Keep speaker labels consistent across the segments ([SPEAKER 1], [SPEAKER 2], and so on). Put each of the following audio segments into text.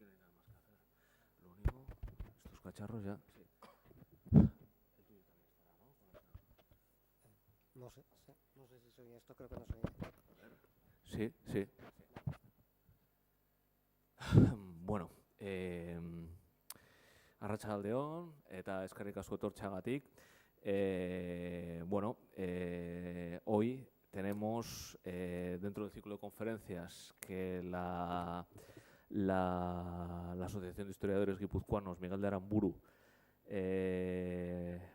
[SPEAKER 1] aquí no hay nada más que hacer. Lo único, estos cacharros ya. Sí. El tuyo también estará, ¿no?
[SPEAKER 2] No sé si soy esto, creo que no soy.
[SPEAKER 1] Sí, sí. Bueno, arratsaldeon eta eskerrik asko etortzeagatik. Hoy tenemos dentro del ciclo de conferencias que la Asociación de Historiadores Guipuzcoanos Miguel de Aramburu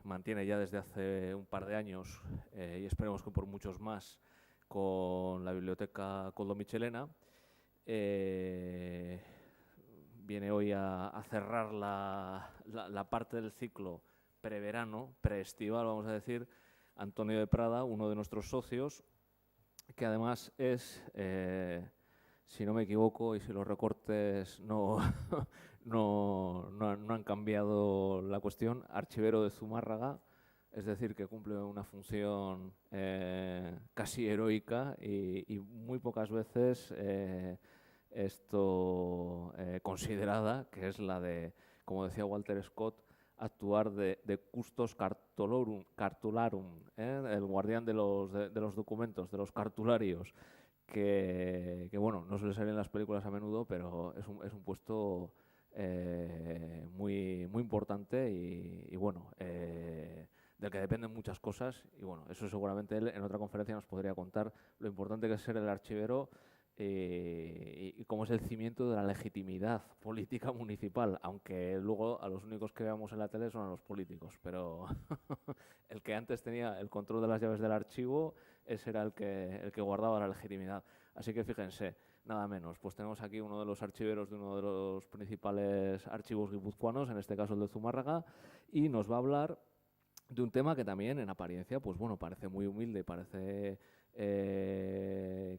[SPEAKER 1] mantiene ya desde hace un par de años y esperemos que por muchos más con la Biblioteca Koldo Mitxelena. Viene hoy a cerrar la parte del ciclo preverano, preestival, vamos a decir, Antonio de Prada, uno de nuestros socios, que además es, si no me equivoco y si los recortes no han cambiado la cuestión, archivero de Zumárraga, es decir, que cumple una función casi heroica y muy pocas veces considerada, que es la de, como decía Walter Scott, actuar de custos cartularum, el guardián de los documentos, de los cartularios, que bueno, no suele salir en las películas a menudo, pero es un puesto muy importante y bueno, del que dependen muchas cosas, y bueno, eso seguramente él en otra conferencia nos podría contar lo importante que es ser el archivero y cómo es el cimiento de la legitimidad política municipal, aunque luego a los únicos que veamos en la tele son a los políticos, pero el que antes tenía el control de las llaves del archivo, ese era el que guardaba la legitimidad. Así que fíjense, nada menos, pues tenemos aquí uno de los archiveros de uno de los principales archivos guipuzcoanos, en este caso el de Zumárraga, y nos va a hablar de un tema que también en apariencia, pues bueno, parece muy humilde, parece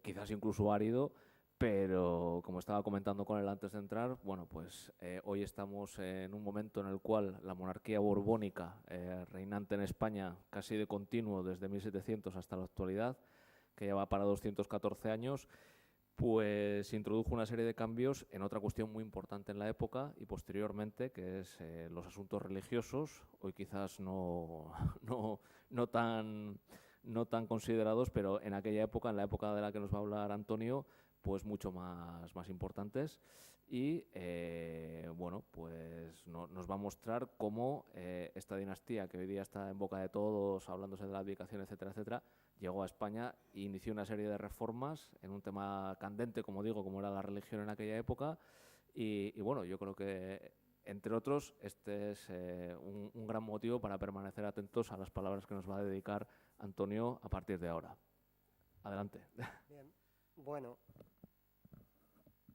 [SPEAKER 1] quizás incluso árido, pero como estaba comentando con él antes de entrar, bueno, pues hoy estamos en un momento en el cual la monarquía borbónica, reinante en España casi de continuo desde 1700 hasta la actualidad, que ya va para 214 años, pues introdujo una serie de cambios en otra cuestión muy importante en la época y posteriormente, que es los asuntos religiosos, hoy quizás no tan considerados, pero en aquella época, en la época de la que nos va a hablar Antonio, pues mucho más importantes. Y bueno, pues nos va a mostrar cómo esta dinastía, que hoy día está en boca de todos, hablándose de la abdicación, etcétera, etcétera, llegó a España e inició una serie de reformas en un tema candente, como digo, como era la religión en aquella época. Y bueno, yo creo que, entre otros, este es un gran motivo para permanecer atentos a las palabras que nos va a dedicar Antonio a partir de ahora. Adelante.
[SPEAKER 2] Bien, bueno,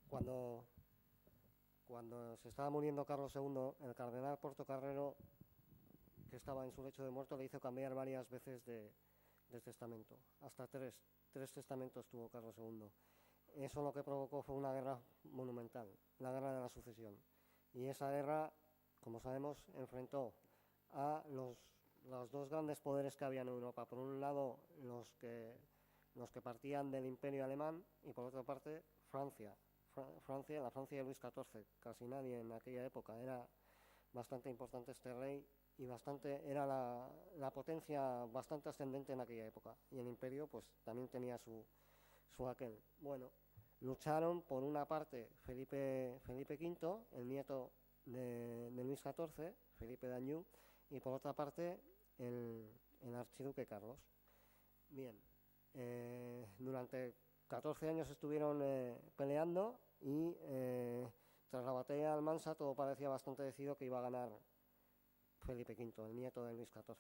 [SPEAKER 2] cuando se estaba muriendo Carlos II, el cardenal Portocarrero, que estaba en su lecho de muerto, le hizo cambiar varias veces de testamento. Hasta tres testamentos tuvo Carlos II. Eso lo que provocó fue una guerra monumental, la guerra de la sucesión. Y esa guerra, como sabemos, enfrentó a los dos grandes poderes que había en Europa. Por un lado, los que partían del Imperio Alemán, y por otra parte, Francia, la Francia de Luis XIV. Casi nadie en aquella época, era bastante importante este rey y era la potencia bastante ascendente en aquella época, y el imperio pues también tenía su aquel. Bueno, lucharon por una parte Felipe V, el nieto de Luis XIV, Felipe d'Anjou, y por otra parte el archiduque Carlos. Bien, durante 14 años estuvieron peleando y tras la batalla de Almansa todo parecía bastante decidido que iba a ganar Felipe V, el nieto de Luis XIV.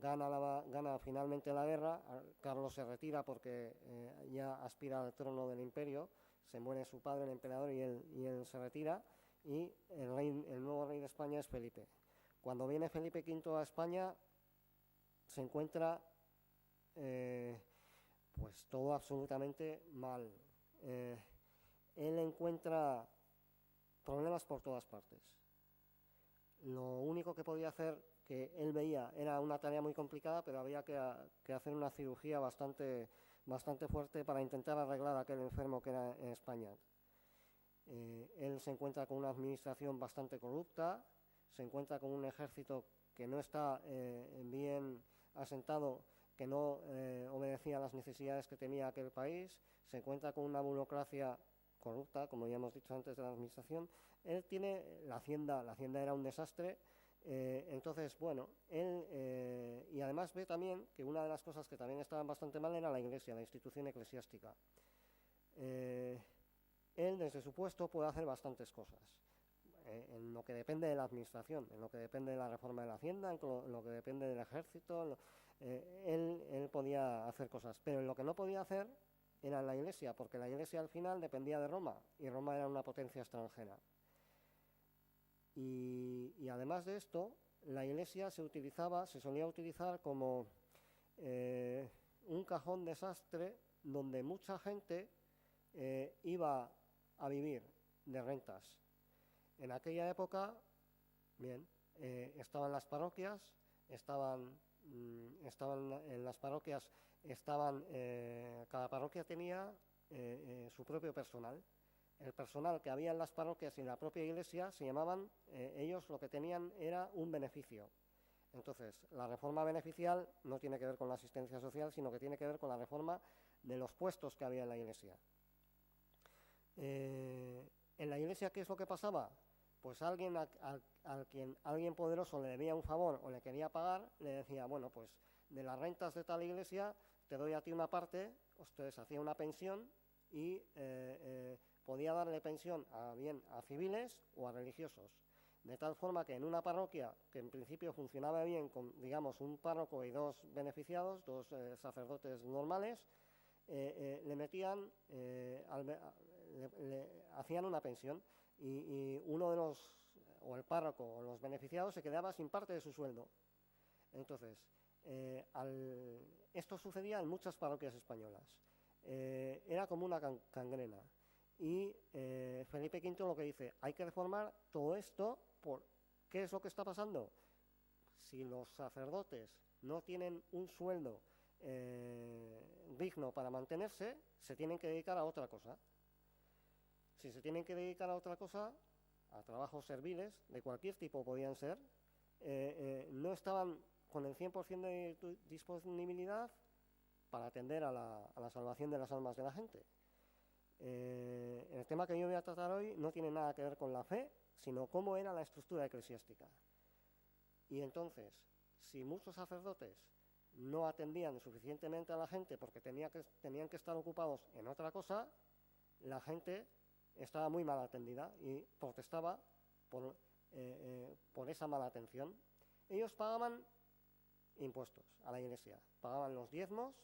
[SPEAKER 2] Gana finalmente la guerra. Carlos se retira porque ya aspira al trono del imperio. Se muere su padre, el emperador, y él se retira. Y el nuevo rey de España es Felipe. Cuando viene Felipe V a España, se encuentra pues todo absolutamente mal. Él encuentra problemas por todas partes. Lo único que podía hacer, que él veía, era una tarea muy complicada, pero había que hacer una cirugía bastante fuerte para intentar arreglar aquel enfermo que era en España. Él se encuentra con una administración bastante corrupta, se encuentra con un ejército que no está bien asentado, que no obedecía a las necesidades que tenía aquel país, se encuentra con una burocracia corrupta, como ya hemos dicho antes, de la administración. Él tiene la hacienda era un desastre. Entonces, bueno, él, y además ve también que una de las cosas que también estaban bastante mal era la iglesia, la institución eclesiástica. Él, desde su puesto, puede hacer bastantes cosas, en lo que depende de la administración, en lo que depende de la reforma de la hacienda, en lo que depende del ejército. Él podía hacer cosas, pero en lo que no podía hacer era en la iglesia, porque la iglesia al final dependía de Roma, y Roma era una potencia extranjera. Y además de esto, la iglesia se solía utilizar como un cajón desastre donde mucha gente iba a vivir de rentas. En aquella época, bien, estaban las parroquias, estaban en las parroquias, cada parroquia tenía su propio personal. El personal que había en las parroquias y en la propia iglesia se llamaban, ellos lo que tenían era un beneficio. Entonces, la reforma beneficial no tiene que ver con la asistencia social, sino que tiene que ver con la reforma de los puestos que había en la iglesia. En la iglesia, ¿qué es lo que pasaba? Pues alguien alguien poderoso le debía un favor o le quería pagar, le decía, bueno, pues de las rentas de tal iglesia te doy a ti una parte. Ustedes hacían una pensión y podía darle pensión bien a civiles o a religiosos, de tal forma que en una parroquia que en principio funcionaba bien con, digamos, un párroco y dos beneficiados, dos sacerdotes normales, le metían, le hacían una pensión y uno de los, o el párroco o los beneficiados, se quedaba sin parte de su sueldo. Entonces, esto sucedía en muchas parroquias españolas. Era como una cangrena. Y Felipe V lo que dice, hay que reformar todo esto. ¿Qué es lo que está pasando? Si los sacerdotes no tienen un sueldo digno para mantenerse, se tienen que dedicar a otra cosa. Si se tienen que dedicar a otra cosa, a trabajos serviles, de cualquier tipo podían ser, no estaban con el 100% de disponibilidad para atender a la salvación de las almas de la gente. El tema que yo voy a tratar hoy no tiene nada que ver con la fe, sino cómo era la estructura eclesiástica. Y entonces, si muchos sacerdotes no atendían suficientemente a la gente porque tenían que estar ocupados en otra cosa, la gente estaba muy mal atendida y protestaba por esa mala atención. Ellos pagaban impuestos a la iglesia, pagaban los diezmos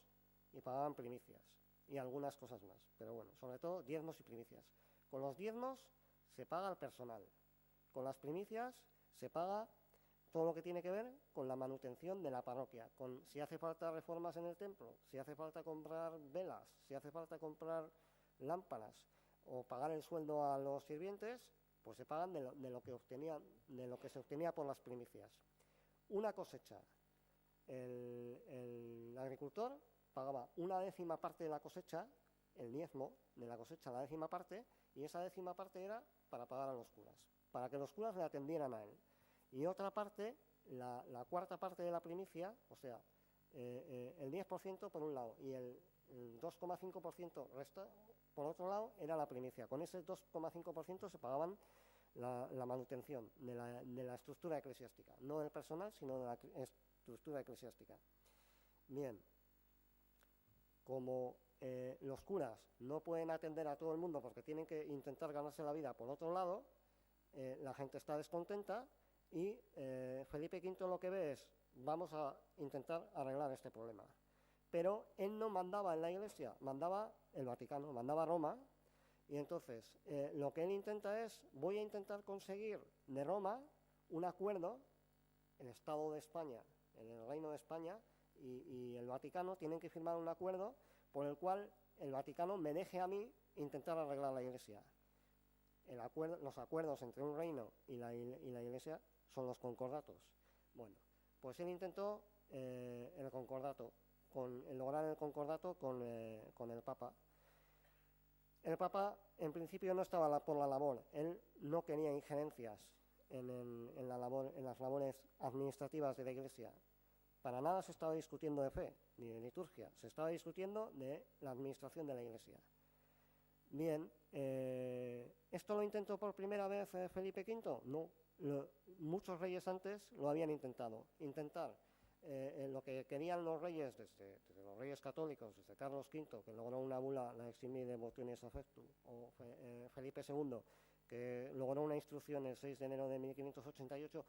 [SPEAKER 2] y pagaban primicias y algunas cosas más, pero bueno, sobre todo diezmos y primicias. Con los diezmos se paga el personal, con las primicias se paga todo lo que tiene que ver con la manutención de la parroquia, con si hace falta reformas en el templo, si hace falta comprar velas, si hace falta comprar lámparas o pagar el sueldo a los sirvientes, pues se pagan de lo que se obtenía por las primicias. Una cosecha, el agricultor pagaba una décima parte de la cosecha, el diezmo de la cosecha, la décima parte, y esa décima parte era para pagar a los curas, para que los curas le atendieran a él. Y otra parte, la cuarta parte de la primicia, o sea, el 10% por un lado y el 2,5% resta, por otro lado, era la primicia. Con ese 2,5% se pagaban la manutención de la estructura eclesiástica, no del personal, sino de la estructura eclesiástica. Bien, como los curas no pueden atender a todo el mundo porque tienen que intentar ganarse la vida por otro lado, la gente está descontenta y Felipe V lo que ve es, vamos a intentar arreglar este problema. Pero él no mandaba en la iglesia, mandaba el Vaticano, mandaba Roma, y entonces lo que él intenta es, voy a intentar conseguir de Roma un acuerdo, el Estado de España, el Reino de España y el Vaticano tienen que firmar un acuerdo por el cual el Vaticano me deje a mí intentar arreglar la iglesia. Los acuerdos entre un reino y la iglesia son los concordatos. Bueno, pues él intentó el concordato, lograr el concordato con el Papa. El Papa, en principio, no estaba por la labor. Él no quería injerencias en las labores administrativas de la Iglesia. Para nada se estaba discutiendo de fe ni de liturgia, se estaba discutiendo de la administración de la Iglesia. Bien, ¿esto lo intentó por primera vez Felipe V? No, muchos reyes antes lo habían intentado. Lo que querían los reyes, desde los reyes católicos, desde Carlos V, que logró una bula, la Eximi de Botionis Affectum, o Felipe II, que logró una instrucción el 6 de enero de 1588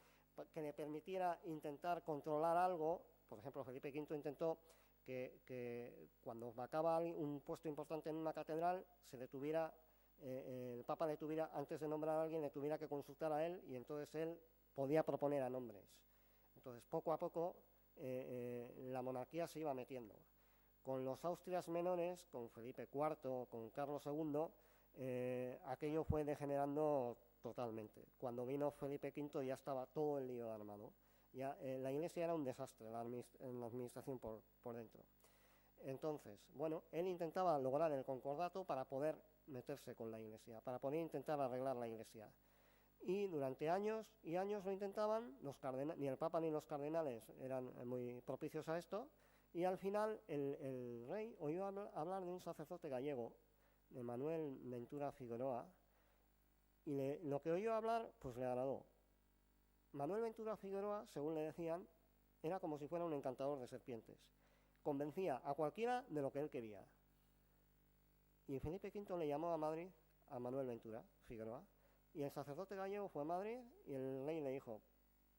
[SPEAKER 2] que le permitiera intentar controlar algo. Por ejemplo, Felipe V intentó que cuando vacaba un puesto importante en una catedral, el Papa le tuviera, antes de nombrar a alguien, le tuviera que consultar a él, y entonces él podía proponer a nombres. Entonces, poco a poco, la monarquía se iba metiendo. Con los Austrias menores, con Felipe IV, con Carlos II, aquello fue degenerando totalmente. Cuando vino Felipe V ya estaba todo el lío armado. Ya, la Iglesia era un desastre en la administración por dentro. Entonces, bueno, él intentaba lograr el concordato para poder meterse con la Iglesia, para poder intentar arreglar la Iglesia. Y durante años y años lo intentaban, ni el Papa ni los cardenales eran muy propicios a esto, y al final el rey oyó hablar de un sacerdote gallego, de Manuel Ventura Figueroa, y lo que oyó hablar pues le agradó. Manuel Ventura Figueroa, según le decían, era como si fuera un encantador de serpientes. Convencía a cualquiera de lo que él quería. Y Felipe V le llamó a Madrid a Manuel Ventura Figueroa, y el sacerdote gallego fue a Madrid, y el rey le dijo: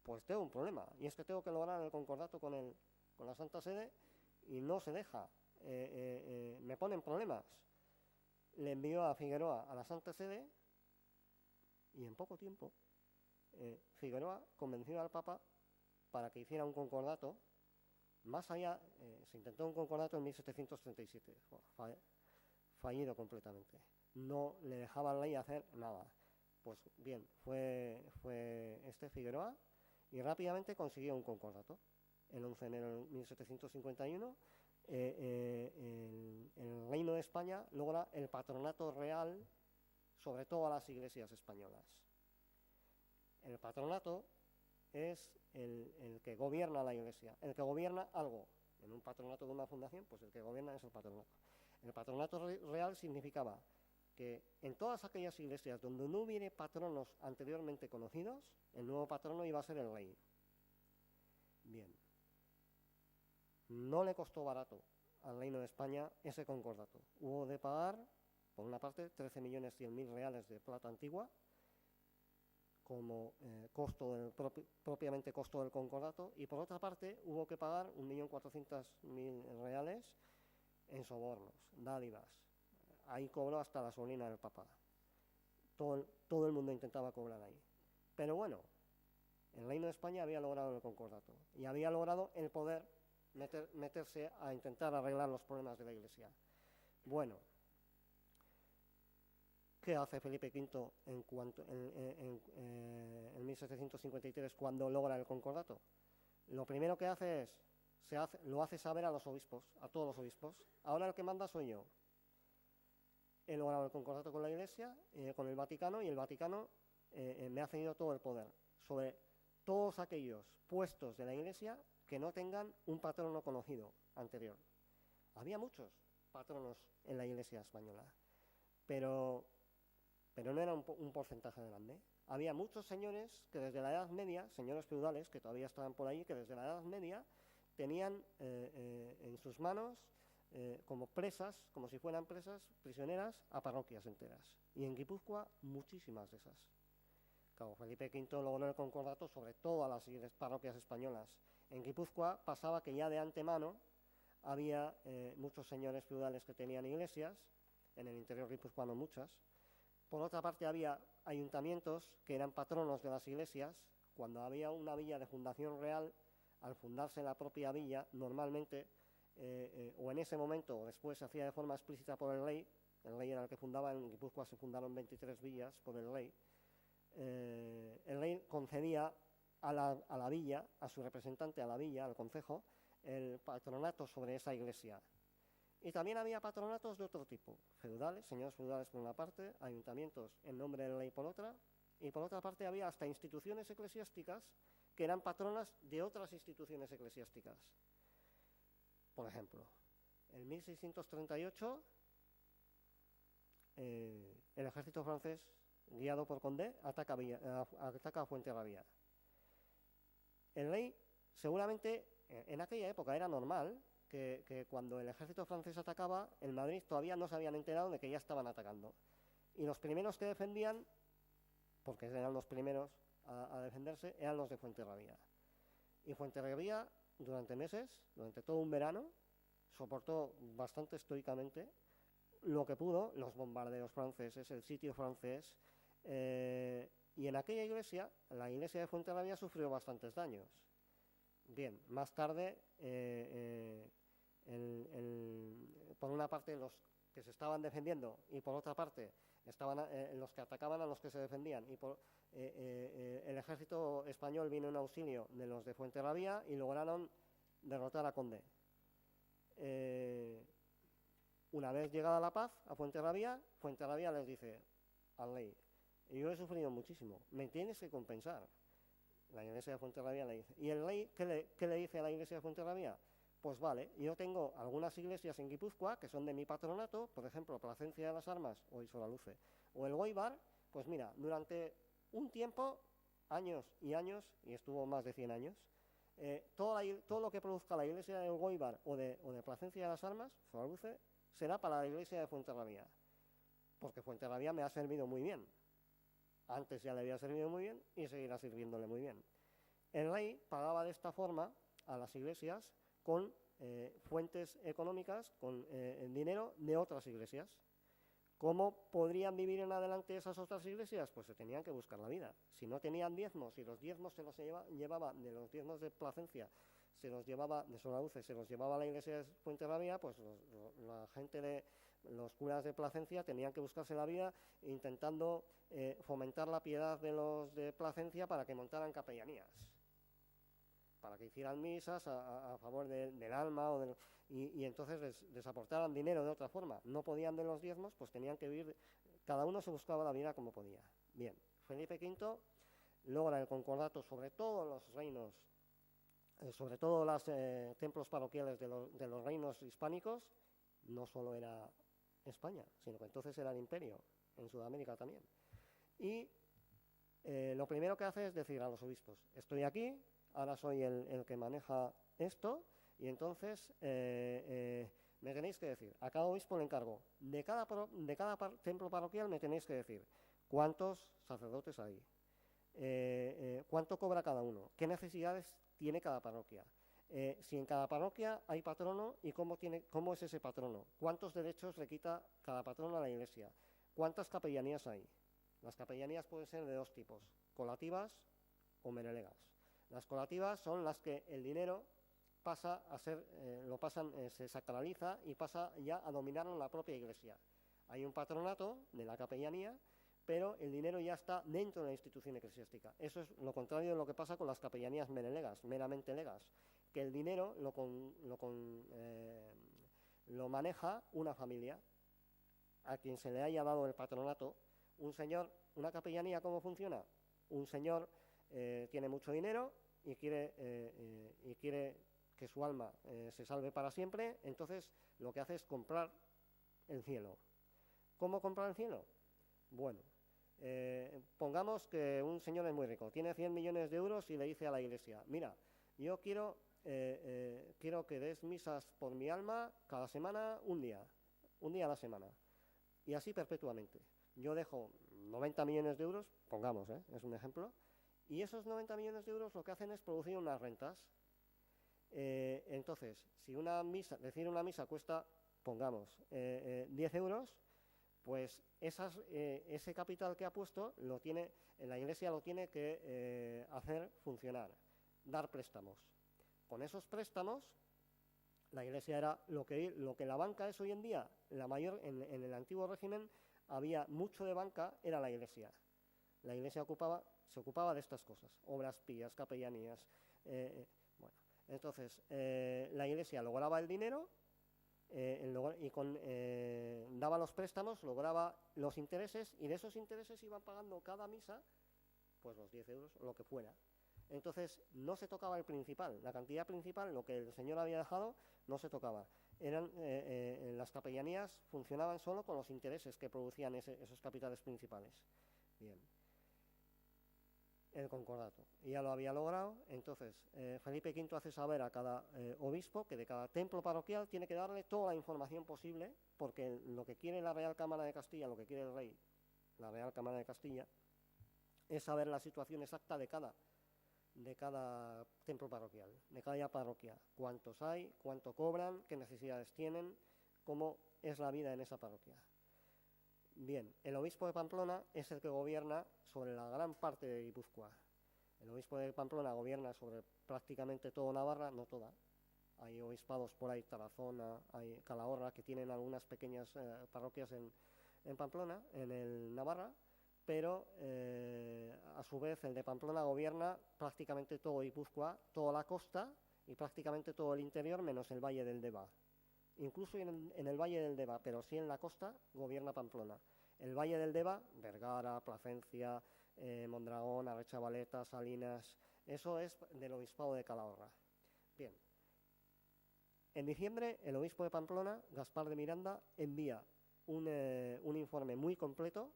[SPEAKER 2] pues tengo un problema, y es que tengo que lograr el concordato con la Santa Sede, y no se deja, me ponen problemas. Le envió a Figueroa a la Santa Sede, y en poco tiempo Figueroa convenció al Papa para que hiciera un concordato. Más allá, se intentó un concordato en 1737, fallido completamente. No le dejaba al rey hacer nada. Pues bien, fue Figueroa, y rápidamente consiguió un concordato. El 11 de enero de 1751, el Reino de España logra el patronato real sobre todas las iglesias españolas. El patronato es el que gobierna la Iglesia, el que gobierna algo. En un patronato de una fundación, pues el que gobierna es el patronato. El patronato real significaba que en todas aquellas iglesias donde no hubiera patronos anteriormente conocidos, el nuevo patrono iba a ser el rey. Bien. No le costó barato al Reino de España ese concordato. Hubo de pagar, por una parte, 13.100.000 reales de plata antigua, como propiamente costo del concordato, y por otra parte hubo que pagar 1.400.000 reales en sobornos, dádivas. Ahí cobró hasta la sobrina del Papa. Todo el mundo intentaba cobrar ahí. Pero bueno, el Reino de España había logrado el concordato y había logrado el poder meterse a intentar arreglar los problemas de la Iglesia. Bueno, ¿qué hace Felipe V en 1753 cuando logra el concordato? Lo primero que hace es, lo hace saber a los obispos, a todos los obispos: ahora el que manda soy yo. He logrado el concordato con la Iglesia, con el Vaticano, y el Vaticano me ha cedido todo el poder sobre todos aquellos puestos de la Iglesia que no tengan un patrono conocido anterior. Había muchos patronos en la Iglesia española, pero no era un porcentaje grande. Había muchos señores que desde la Edad Media, señores feudales que todavía estaban por ahí, que desde la Edad Media tenían en sus manos como presas, como si fueran prisioneras, a parroquias enteras. Y en Guipúzcoa, muchísimas de esas. Claro, Felipe V logró el concordato sobre todas las parroquias españolas. En Guipúzcoa pasaba que ya de antemano había muchos señores feudales que tenían iglesias, en el interior guipuzcoano muchas. Por otra parte, había ayuntamientos que eran patronos de las iglesias. Cuando había una villa de fundación real, al fundarse la propia villa, normalmente, o en ese momento o después, se hacía de forma explícita por el rey era el que fundaba. En Guipúzcoa se fundaron 23 villas por el rey. El rey concedía a la villa, a su representante a la villa, al concejo, el patronato sobre esa iglesia. Y también había patronatos de otro tipo, feudales, señores feudales por una parte, ayuntamientos en nombre de la ley por otra, y por otra parte había hasta instituciones eclesiásticas que eran patronas de otras instituciones eclesiásticas. Por ejemplo, en 1638 el ejército francés, guiado por Condé, ataca a Fuenterrabía. El rey, seguramente, en aquella época era normal que cuando el ejército francés atacaba, en Madrid todavía no se habían enterado de que ya estaban atacando. Y los primeros que defendían, porque eran los primeros a defenderse, eran los de Fuenterrabía. Y Fuenterrabía, durante meses, durante todo un verano, soportó bastante estoicamente lo que pudo, los bombardeos franceses, el sitio francés, y en aquella iglesia, la iglesia de Fuenterrabía sufrió bastantes daños. Bien, más tarde, por una parte los que se estaban defendiendo y por otra parte estaban los que atacaban a los que se defendían, y el ejército español vino en auxilio de los de Fuenterrabía y lograron derrotar a Condé. Una vez llegada la paz a Fuenterrabía, Fuenterrabía les dice al rey: yo he sufrido muchísimo, me tienes que compensar. La iglesia de Fuenterrabía le dice. ¿Y el rey qué le dice a la iglesia de Fuenterrabía? Pues vale, yo tengo algunas iglesias en Guipúzcoa que son de mi patronato, por ejemplo, Plasencia de las Armas o Isoraluce, o el Goibar. Pues mira, durante un tiempo, años y años, y estuvo más de 100 años, todo lo que produzca la iglesia del Goibar o de Plasencia de las Armas, Isoraluce, será para la iglesia de Fuenterrabía, porque Fuenterrabía me ha servido muy bien. Antes ya le había servido muy bien y seguirá sirviéndole muy bien. El rey pagaba de esta forma a las iglesias con fuentes económicas, con dinero de otras iglesias. ¿Cómo podrían vivir en adelante esas otras iglesias? Pues se tenían que buscar la vida. Si no tenían diezmos, si los diezmos se los llevaba de los diezmos de Plasencia, se los llevaba de Soraluce, se los llevaba a la iglesia de Fuenterrabía, pues la gente de los curas de Plasencia tenían que buscarse la vida intentando fomentar la piedad de los de Plasencia para que montaran capellanías, para que hicieran misas a favor del alma, y entonces les aportaran dinero de otra forma. No podían de los diezmos, pues tenían que vivir, cada uno se buscaba la vida como podía. Bien, Felipe V logra el concordato sobre todos los reinos, sobre todo los templos parroquiales de los reinos hispánicos. No solo era España, sino que entonces era el imperio, en Sudamérica también. Y lo primero que hace es decir a los obispos: estoy aquí, ahora soy el que maneja esto, y entonces me tenéis que decir, a cada obispo le encargo, de cada templo parroquial me tenéis que decir cuántos sacerdotes hay, cuánto cobra cada uno, qué necesidades tiene cada parroquia, si en cada parroquia hay patrono y cómo es ese patrono, cuántos derechos le quita cada patrono a la iglesia, cuántas capellanías hay. Las capellanías pueden ser de dos tipos: colativas o menelegas. Las colativas son las que el dinero pasa a ser, se sacraliza y pasa ya a dominar la propia iglesia. Hay un patronato de la capellanía, pero el dinero ya está dentro de la institución eclesiástica. Eso es lo contrario de lo que pasa con las capellanías menelegas, meramente legas, que el dinero lo maneja una familia a quien se le haya dado el patronato. Un señor, una capellanía, ¿cómo funciona? Un señor tiene mucho dinero y quiere que su alma se salve para siempre, entonces lo que hace es comprar el cielo. ¿Cómo comprar el cielo? Bueno, pongamos que un señor es muy rico, tiene 100 millones de euros y le dice a la iglesia: mira, yo quiero que des misas por mi alma cada semana, un día a la semana, y así perpetuamente. Yo dejo 90 millones de euros, pongamos, es un ejemplo, y esos 90 millones de euros lo que hacen es producir unas rentas. Entonces, si una misa cuesta, pongamos, 10 euros, pues ese capital que ha puesto la iglesia lo tiene que hacer funcionar, dar préstamos. Con esos préstamos, la iglesia era lo que la banca es hoy en día. En el antiguo régimen había mucho de banca, era la iglesia. La iglesia se ocupaba de estas cosas: obras pías, capellanías. Entonces la iglesia lograba el dinero, daba los préstamos, lograba los intereses, y de esos intereses iban pagando cada misa pues los 10 euros o lo que fuera. Entonces no se tocaba el principal, la cantidad principal, lo que el señor había dejado, no se tocaba. Las capellanías funcionaban solo con los intereses que producían esos capitales principales. Bien. El concordato ya lo había logrado. Entonces Felipe V hace saber a cada obispo que de cada templo parroquial tiene que darle toda la información posible, porque lo que quiere la Real Cámara de Castilla, lo que quiere el rey, la Real Cámara de Castilla, es saber la situación exacta de cada templo parroquial, de cada parroquia, cuántos hay, cuánto cobran, qué necesidades tienen, cómo es la vida en esa parroquia. Bien, el obispo de Pamplona es el que gobierna sobre la gran parte de Guipúzcoa. El obispo de Pamplona gobierna sobre prácticamente toda Navarra, no toda. Hay obispados por ahí, Tarazona, hay Calahorra, que tienen algunas pequeñas parroquias en Pamplona, en el Navarra, pero a su vez el de Pamplona gobierna prácticamente todo Guipúzcoa, toda la costa y prácticamente todo el interior, menos el Valle del Deva. Incluso en el Valle del Deva, pero sí en la costa, gobierna Pamplona. El Valle del Deva, Vergara, Plasencia, Mondragón, Arechavaleta, Salinas, eso es del obispado de Calahorra. Bien. En diciembre, el obispo de Pamplona, Gaspar de Miranda, envía un informe muy completo.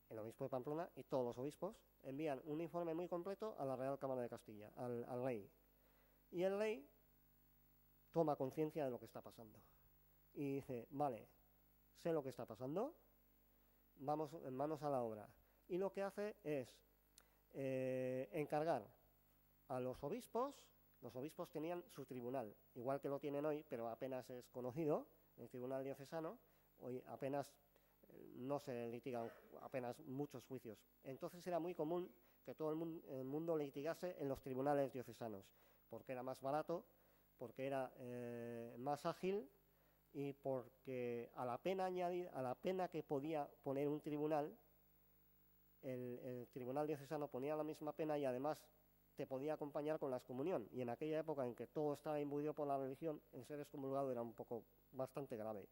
[SPEAKER 2] El obispo de Pamplona y todos los obispos envían un informe muy completo a la Real Cámara de Castilla, al rey. Y el rey toma conciencia de lo que está pasando y dice, vale, sé lo que está pasando, vamos manos a la obra. Y lo que hace es encargar a los obispos tenían su tribunal, igual que lo tienen hoy, pero apenas es conocido, el tribunal diocesano, hoy apenas no se litigan apenas muchos juicios. Entonces era muy común que todo el mundo litigase en los tribunales diocesanos, porque era más barato, porque era más ágil y porque a la pena que podía poner un tribunal, el tribunal diocesano ponía la misma pena y además te podía acompañar con la excomunión. Y en aquella época en que todo estaba imbuido por la religión, el ser excomulgado era bastante grave.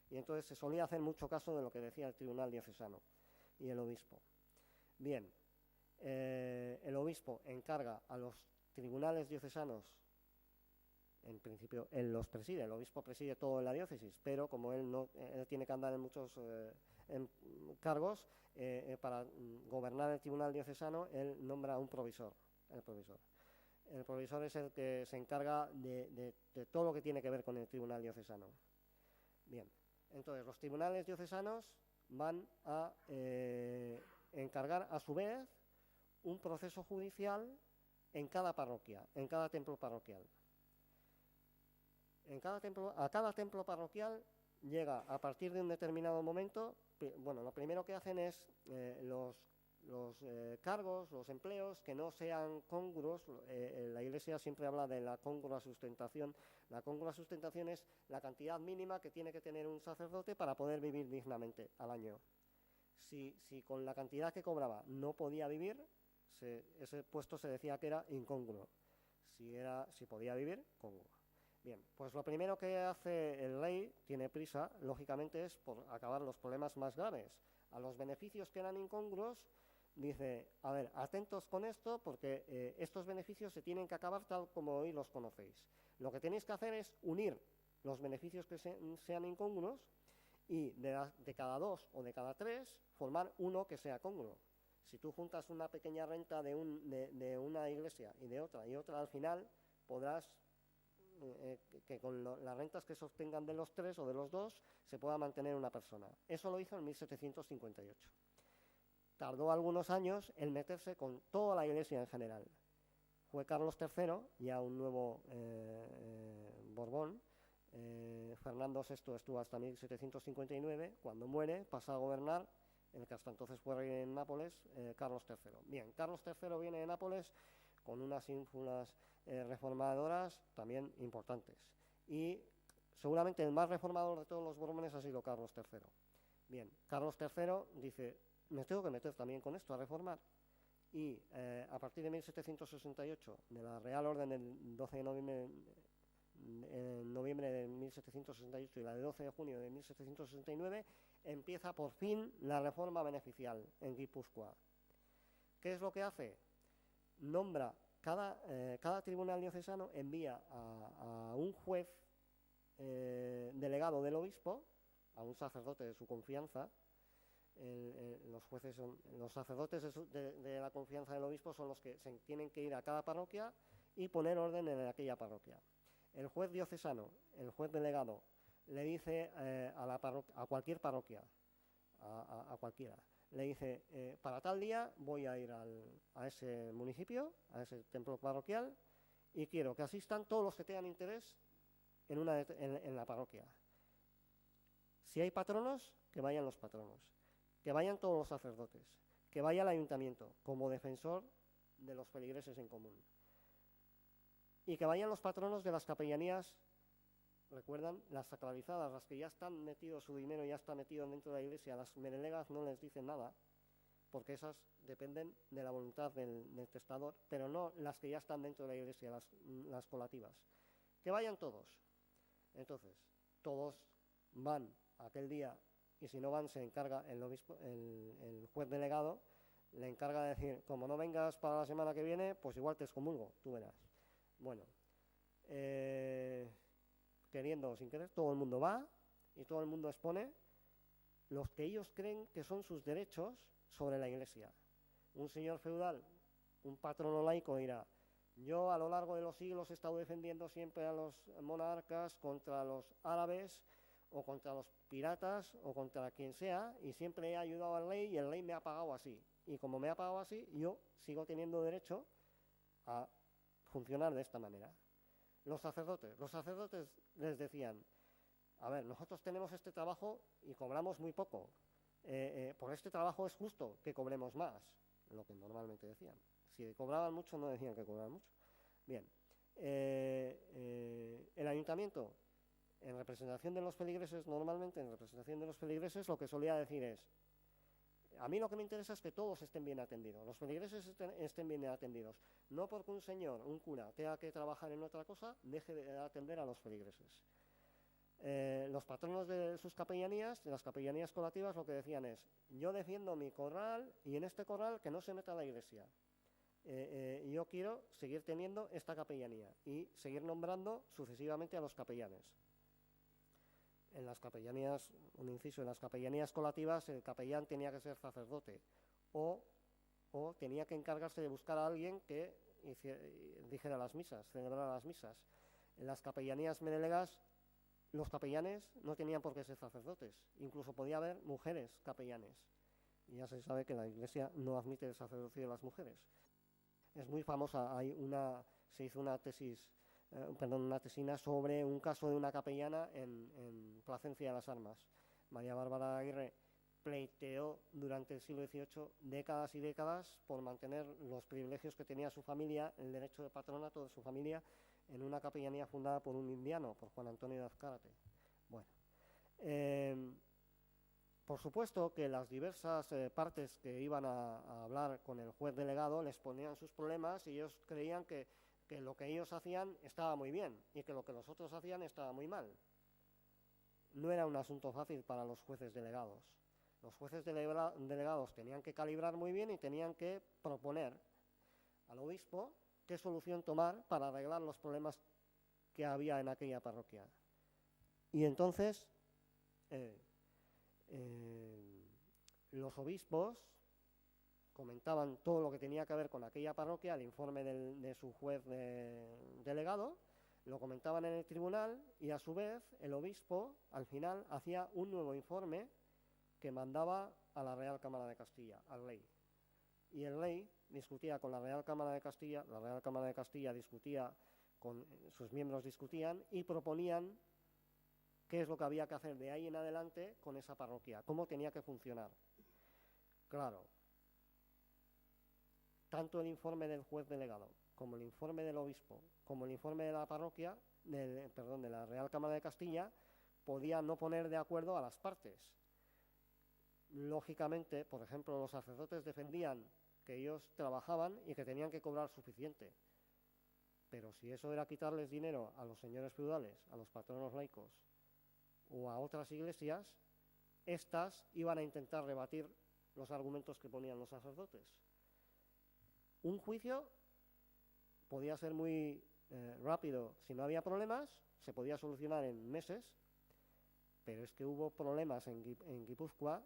[SPEAKER 2] Y entonces se solía hacer mucho caso de lo que decía el tribunal diocesano y el obispo. Bien, el obispo encarga a los tribunales diocesanos. En principio él los preside, el obispo preside todo en la diócesis, pero como él tiene que andar en muchos cargos, para gobernar el tribunal diocesano, él nombra un provisor, el provisor. El provisor es el que se encarga de todo lo que tiene que ver con el tribunal diocesano. Bien, entonces los tribunales diocesanos van a encargar a su vez un proceso judicial en cada parroquia, en cada templo parroquial. A cada templo parroquial llega a partir de un determinado momento, bueno, lo primero que hacen es los cargos, los empleos que no sean congruos. La Iglesia siempre habla de la congrua sustentación. La congrua sustentación es la cantidad mínima que tiene que tener un sacerdote para poder vivir dignamente al año. Si con la cantidad que cobraba no podía vivir, ese puesto se decía que era incongruo. Si podía vivir, congruo. Bien, pues lo primero que hace el rey, tiene prisa, lógicamente, es por acabar los problemas más graves. A los beneficios que eran incongruos, dice, a ver, atentos con esto, porque estos beneficios se tienen que acabar tal como hoy los conocéis. Lo que tenéis que hacer es unir los beneficios que sean incongruos y de cada 2 o de cada 3 formar uno que sea congruo. Si tú juntas una pequeña renta de una iglesia y otra, al final podrás que con las rentas que se obtengan de los 3 o de los 2 se pueda mantener una persona. Eso lo hizo en 1758. Tardó algunos años en meterse con toda la iglesia en general. Fue Carlos III, ya un nuevo Borbón. Fernando VI estuvo hasta 1759. Cuando muere pasa a gobernar el que hasta entonces fue rey en Nápoles, Carlos III. Bien, Carlos III viene de Nápoles con unas ínfulas reformadoras también importantes. Y seguramente el más reformador de todos los Borbones ha sido Carlos III. Bien, Carlos III dice, me tengo que meter también con esto a reformar. Y a partir de 1768, de la Real Orden del 12 de en noviembre de 1768 y la de 12 de junio de 1769, empieza por fin la reforma beneficial en Guipúzcoa. ¿Qué es lo que hace? Nombra, cada tribunal diocesano envía a un juez delegado del obispo, a un sacerdote de su confianza. Los sacerdotes de la confianza del obispo son los que tienen que ir a cada parroquia y poner orden en aquella parroquia. El juez diocesano, el juez delegado, le dice a cualquier parroquia, a cualquiera, le dice, para tal día voy a ir a ese municipio, a ese templo parroquial, y quiero que asistan todos los que tengan interés en la parroquia. Si hay patronos, que vayan los patronos, que vayan todos los sacerdotes, que vaya el ayuntamiento como defensor de los feligreses en común, y que vayan los patronos de las capellanías, recuerdan, las sacralizadas, las que ya están metidos, su dinero ya está metido dentro de la iglesia. Las merelegas no les dicen nada, porque esas dependen de la voluntad del testador, pero no las que ya están dentro de la iglesia, las colativas. Que vayan todos. Entonces, todos van aquel día, y si no van, se encarga el juez delegado, le encarga de decir, como no vengas para la semana que viene, pues igual te excomulgo, tú verás. Bueno, queriendo o sin querer, todo el mundo va y todo el mundo expone los que ellos creen que son sus derechos sobre la iglesia. Un señor feudal, un patrono laico dirá, yo a lo largo de los siglos he estado defendiendo siempre a los monarcas contra los árabes o contra los piratas o contra quien sea, y siempre he ayudado al rey y el rey me ha pagado así. Y como me ha pagado así, yo sigo teniendo derecho a funcionar de esta manera. Los sacerdotes les decían, a ver, nosotros tenemos este trabajo y cobramos muy poco. Por este trabajo es justo que cobremos más, lo que normalmente decían. Si cobraban mucho, no decían que cobraban mucho. Bien, el ayuntamiento, en representación de los feligreses, normalmente en representación de los feligreses, lo que solía decir es, a mí lo que me interesa es que todos estén bien atendidos, los feligreses estén bien atendidos. No porque un señor, un cura, tenga que trabajar en otra cosa, deje de atender a los feligreses. Los patronos de sus capellanías, de las capellanías colativas, lo que decían es, yo defiendo mi corral y en este corral que no se meta la iglesia. Yo quiero seguir teniendo esta capellanía y seguir nombrando sucesivamente a los capellanes. En las capellanías, un inciso, en las capellanías colativas el capellán tenía que ser sacerdote o tenía que encargarse de buscar a alguien que dijera las misas, celebrara las misas. En las capellanías menelegas los capellanes no tenían por qué ser sacerdotes, incluso podía haber mujeres capellanes. Y ya se sabe que la Iglesia no admite el sacerdocio de las mujeres. Es muy famosa, se hizo una tesina sobre un caso de una capellana en Plasencia de las Armas. María Bárbara Aguirre pleiteó durante el siglo XVIII décadas y décadas por mantener los privilegios que tenía su familia, el derecho de patronato de su familia, en una capellanía fundada por un indiano, por Juan Antonio de Azcárate. Bueno, por supuesto que las diversas partes que iban a hablar con el juez delegado les ponían sus problemas y ellos creían que lo que ellos hacían estaba muy bien y que lo que los otros hacían estaba muy mal. No era un asunto fácil para los jueces delegados. Los jueces delegados tenían que calibrar muy bien y tenían que proponer al obispo qué solución tomar para arreglar los problemas que había en aquella parroquia. Y entonces los obispos comentaban todo lo que tenía que ver con aquella parroquia, el informe de su juez delegado, lo comentaban en el tribunal y a su vez el obispo al final hacía un nuevo informe que mandaba a la Real Cámara de Castilla, al rey. Y el rey discutía con la Real Cámara de Castilla, la Real Cámara de Castilla discutía, con sus miembros discutían y proponían qué es lo que había que hacer de ahí en adelante con esa parroquia, cómo tenía que funcionar. Claro, tanto el informe del juez delegado, como el informe del obispo, como el informe de la parroquia, de la Real Cámara de Castilla, podían no poner de acuerdo a las partes. Lógicamente, por ejemplo, los sacerdotes defendían que ellos trabajaban y que tenían que cobrar suficiente. Pero si eso era quitarles dinero a los señores feudales, a los patronos laicos o a otras iglesias, estas iban a intentar rebatir los argumentos que ponían los sacerdotes. Un juicio podía ser muy rápido, si no había problemas, se podía solucionar en meses, pero es que hubo problemas en Guipúzcoa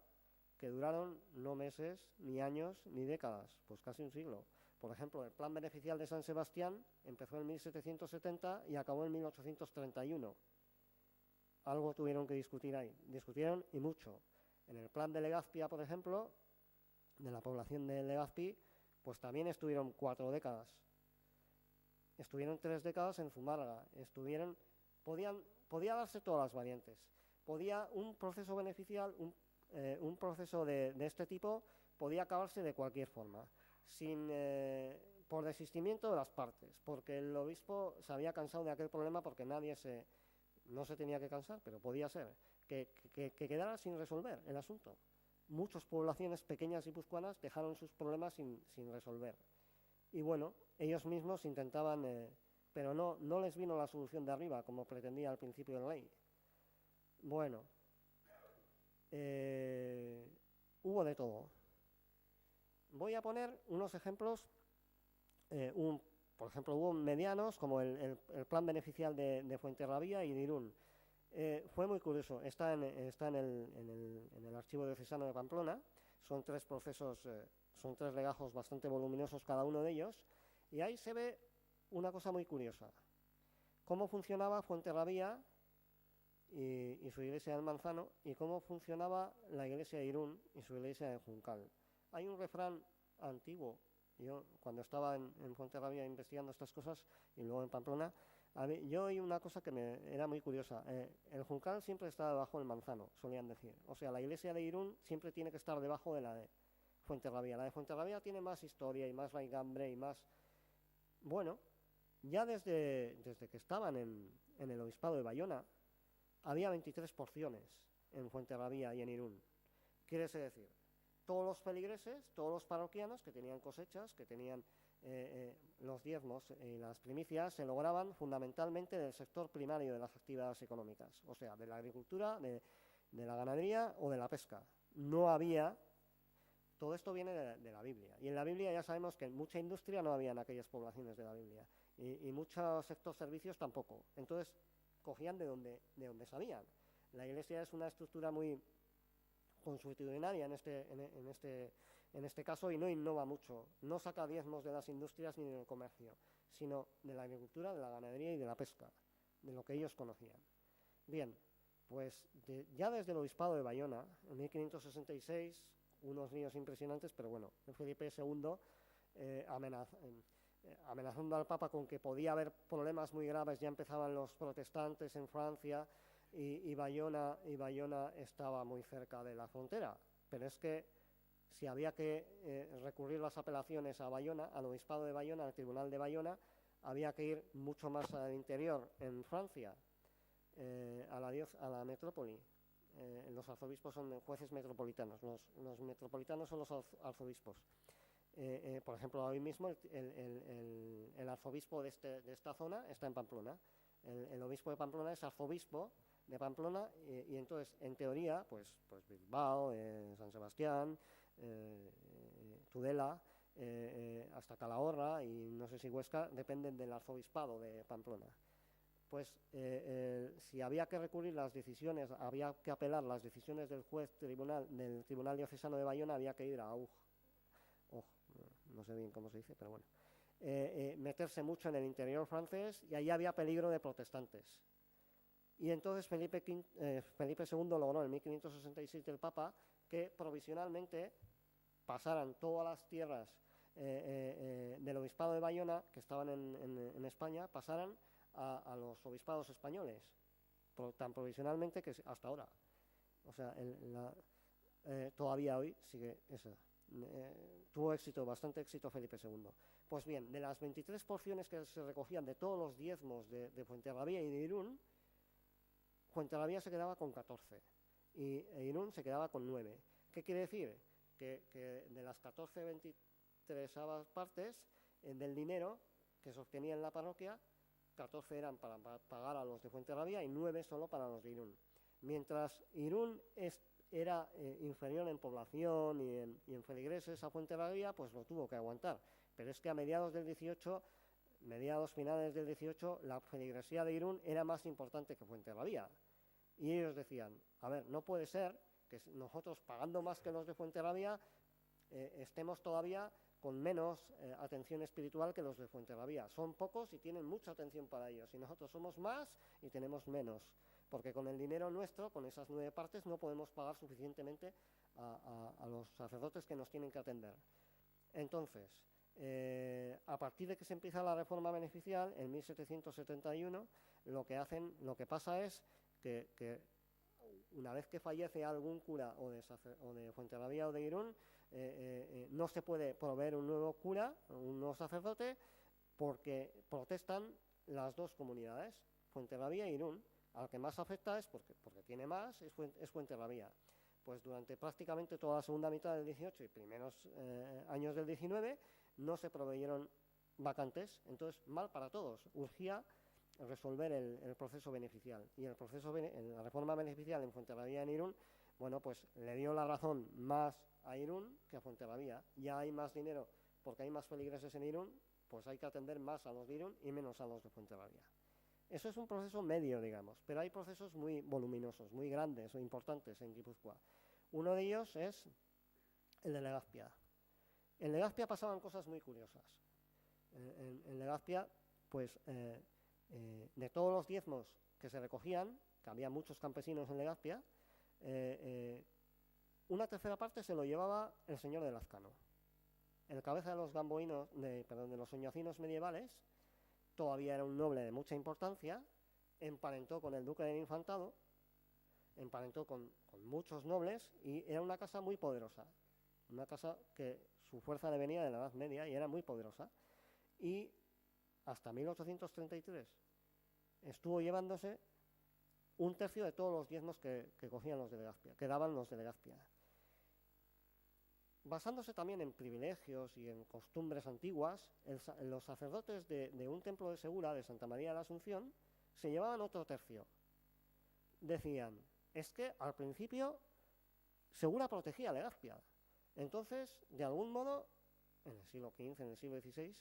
[SPEAKER 2] que duraron no meses, ni años, ni décadas, pues casi un siglo. Por ejemplo, el plan beneficial de San Sebastián empezó en 1770 y acabó en 1831. Algo tuvieron que discutir ahí. Discutieron y mucho. En el plan de Legazpia, por ejemplo, de la población de Legazpi, pues también estuvieron 4 décadas. Estuvieron 3 décadas en Zumárraga. Podía darse todas las variantes. Podía un proceso beneficial, un proceso de este tipo, podía acabarse de cualquier forma. Por desistimiento de las partes, porque el obispo se había cansado de aquel problema, porque no se tenía que cansar, pero podía ser que quedara sin resolver el asunto. Muchas poblaciones pequeñas guipuzcoanas dejaron sus problemas sin resolver. Y bueno, ellos mismos intentaban, pero no les vino la solución de arriba, como pretendía al principio de la ley. Bueno, hubo de todo. Voy a poner unos ejemplos, por ejemplo, hubo medianos, como el plan beneficial de Fuenterrabía y de Irún. Fue muy curioso, está en el archivo diocesano de Pamplona, son 3 procesos, son 3 legajos bastante voluminosos cada uno de ellos, y ahí se ve una cosa muy curiosa, cómo funcionaba Fuenterrabía y su iglesia del Manzano, y cómo funcionaba la iglesia de Irún y su iglesia de Juncal. Hay un refrán antiguo, yo cuando estaba en Fuenterrabía investigando estas cosas y luego en Pamplona, yo oí una cosa que me era muy curiosa. El Juncal siempre está debajo del Manzano, solían decir. O sea, la iglesia de Irún siempre tiene que estar debajo de la de Fuenterrabía. La de Fuenterrabía tiene más historia y más raigambre y más... Bueno, ya desde que estaban en el obispado de Bayona, había 23 porciones en Fuenterrabía y en Irún. Quiere decir, todos los feligreses, todos los parroquianos que tenían cosechas, que tenían los diezmos y las primicias, se lograban fundamentalmente del sector primario de las actividades económicas, o sea, de la agricultura, de la ganadería o de la pesca. No había... Todo esto viene de la Biblia. Y en la Biblia ya sabemos que mucha industria no había en aquellas poblaciones de la Biblia. Y muchos sector servicios tampoco. Entonces, cogían de donde sabían. La Iglesia es una estructura muy consuetudinaria en este caso, y no innova mucho. No saca diezmos de las industrias ni del comercio, sino de la agricultura, de la ganadería y de la pesca, de lo que ellos conocían. Bien, pues ya desde el obispado de Bayona, en 1566, unos líos impresionantes, pero bueno, Felipe II amenazando al Papa con que podía haber problemas muy graves, ya empezaban los protestantes en Francia, y Bayona estaba muy cerca de la frontera. Pero es que si había que recurrir las apelaciones a Bayona, al obispado de Bayona, al tribunal de Bayona, había que ir mucho más al interior, en Francia, a la metrópoli. Los arzobispos son jueces metropolitanos, los metropolitanos son los arzobispos. Por ejemplo, hoy mismo el arzobispo de esta zona está en Pamplona. El obispo de Pamplona es arzobispo de Pamplona, y entonces, en teoría, pues Bilbao, San Sebastián, Tudela, hasta Calahorra y no sé si Huesca, dependen del arzobispado de Pamplona. Pues si había que recurrir las decisiones, había que apelar las decisiones del del Tribunal Diocesano de Bayona, había que ir a Aug, no sé bien cómo se dice, pero bueno, meterse mucho en el interior francés, y allí había peligro de protestantes. Y entonces Felipe II logró en 1566 del Papa que provisionalmente pasaran todas las tierras del obispado de Bayona, que estaban en España, pasaran a los obispados españoles, tan provisionalmente que hasta ahora. O sea, todavía hoy sigue eso. Tuvo bastante éxito Felipe II. Pues bien, de las 23 porciones que se recogían de todos los diezmos de Fuenterrabía y de Irún, Fuenterrabía se quedaba con 14 y Irún se quedaba con 9. ¿Qué quiere decir? Que de las 23 partes del dinero que se obtenía en la parroquia, 14 eran para pagar a los de Fuenterrabía y 9 solo para los de Irún. Mientras Irún era inferior en población y en feligreses a Fuenterrabía, pues lo tuvo que aguantar. Pero es que a mediados finales del 18, la feligresía de Irún era más importante que Fuenterrabía. Y ellos decían, a ver, no puede ser que nosotros, pagando más que los de Fuenterrabía, estemos todavía con menos atención espiritual que los de Fuenterrabía. Son pocos y tienen mucha atención para ellos, y nosotros somos más y tenemos menos, porque con el dinero nuestro, con esas 9 partes, no podemos pagar suficientemente a los sacerdotes que nos tienen que atender. Entonces, a partir de que se empieza la reforma beneficial, en 1771, lo que pasa es que una vez que fallece algún cura o de Fuenterrabía o de Irún, no se puede proveer un nuevo cura, un nuevo sacerdote, porque protestan las dos comunidades, Fuenterrabía e Irún. Al que más afecta es porque tiene más, es Fuenterrabía. Pues durante prácticamente toda la segunda mitad del 18 y primeros años del 19 no se proveyeron vacantes, entonces mal para todos. Urgía resolver el proceso beneficial, y la reforma beneficial en Fuenterrabía y en Irún, bueno, pues le dio la razón más a Irún que a Fuenterrabía. Ya hay más dinero porque hay más feligreses en Irún, pues hay que atender más a los de Irún y menos a los de Fuenterrabía. Eso es un proceso medio, digamos, pero hay procesos muy voluminosos, muy grandes o importantes en Guipúzcoa. Uno de ellos es el de Legazpia. En Legazpia pasaban cosas muy curiosas. En Legazpia, pues, de todos los diezmos que se recogían, que había muchos campesinos en Legazpia, una tercera parte se lo llevaba el señor de Lazcano. El cabeza de los gamboínos, de los soñacinos medievales, todavía era un noble de mucha importancia, emparentó con el duque del Infantado, emparentó con muchos nobles, y era una casa muy poderosa, una casa que su fuerza le venía de la Edad Media y era muy poderosa, y hasta 1833 estuvo llevándose un tercio de todos los diezmos que cogían los de Legazpia, que daban los de Legazpia. Basándose también en privilegios y en costumbres antiguas, los sacerdotes de un templo de Segura, de Santa María de la Asunción, se llevaban otro tercio. Decían, es que al principio Segura protegía a Legazpia. Entonces, de algún modo, en el siglo XV, en el siglo XVI,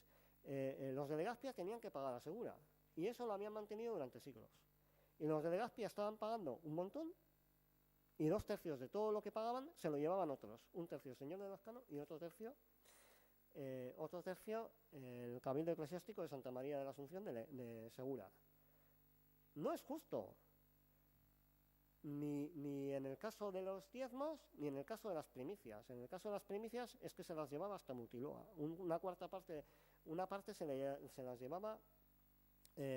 [SPEAKER 2] los de Legazpia tenían que pagar a Segura. Y eso lo habían mantenido durante siglos. Y los de Legazpia estaban pagando un montón, y 2 tercios de todo lo que pagaban se lo llevaban otros. Un tercio el señor de Lazcano y otro tercio el Cabildo Eclesiástico de Santa María de la Asunción de Segura. No es justo, ni en el caso de los diezmos, ni en el caso de las primicias. En el caso de las primicias es que se las llevaba hasta Mutiloa. Una parte se las llevaba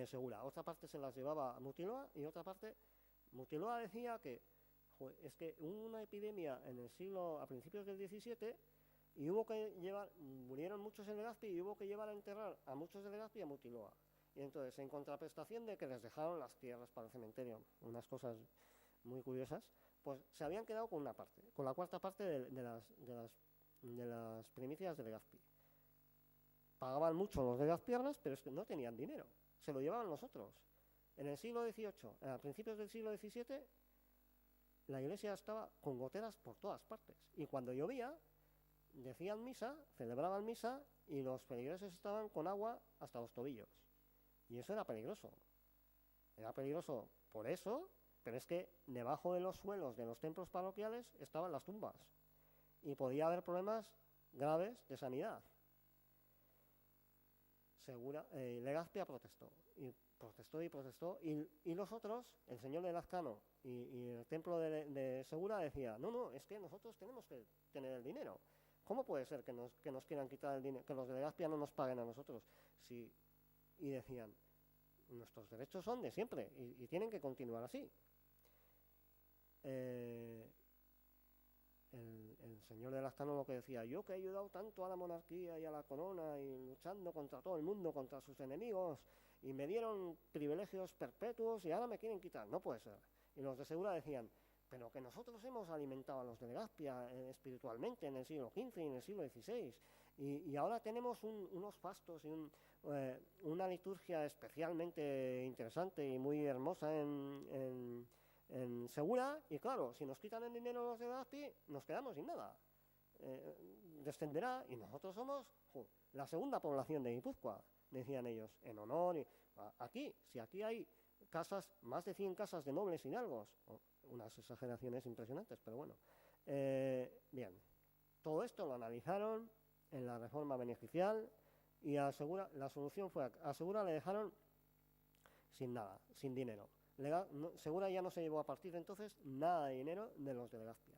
[SPEAKER 2] Segura, otra parte se las llevaba Mutiloa, y otra parte, Mutiloa decía que es que hubo una epidemia a principios del 17, y murieron muchos en Legazpia, y hubo que llevar a enterrar a muchos de Legazpia a Mutiloa. Y entonces, en contraprestación de que les dejaron las tierras para el cementerio, unas cosas muy curiosas, pues se habían quedado con una parte, con la cuarta parte de las primicias de Legazpi. Pagaban mucho los legazpiarras, pero es que no tenían dinero, se lo llevaban los otros. En el siglo XVIII, a principios del siglo XVII, la iglesia estaba con goteras por todas partes, y cuando llovía decían misa, celebraban misa, y los feligreses estaban con agua hasta los tobillos, y eso era peligroso por eso, pero es que debajo de los suelos de los templos parroquiales estaban las tumbas y podía haber problemas graves de sanidad. Legazpia protestó, y los otros, el señor de Lazcano y el templo de Segura, decía, no, es que nosotros tenemos que tener el dinero. ¿Cómo puede ser que nos quieran quitar el dinero, que los de Legazpia no nos paguen a nosotros? Sí. Y decían, nuestros derechos son de siempre y tienen que continuar así. El señor de Lazcano lo que decía, yo que he ayudado tanto a la monarquía y a la corona, y luchando contra todo el mundo, contra sus enemigos, y me dieron privilegios perpetuos y ahora me quieren quitar. No puede ser. Y los de Segura decían, pero que nosotros hemos alimentado a los de Legazpia espiritualmente en el siglo XV y en el siglo XVI, Y ahora tenemos unos fastos y una liturgia especialmente interesante y muy hermosa en Segura, y claro, si nos quitan el dinero los de Legazpi, nos quedamos sin nada. Descenderá, y nosotros somos la segunda población de Guipúzcoa, decían ellos, en honor. Aquí, si aquí hay casas, más de 100 casas de nobles hidalgos, unas exageraciones impresionantes, pero bueno. Bien, todo esto lo analizaron en la reforma beneficial, y a Segura, la solución fue, a Segura le dejaron sin nada, sin dinero. Segura ya no se llevó a partir de entonces nada de dinero de los de Legazpia.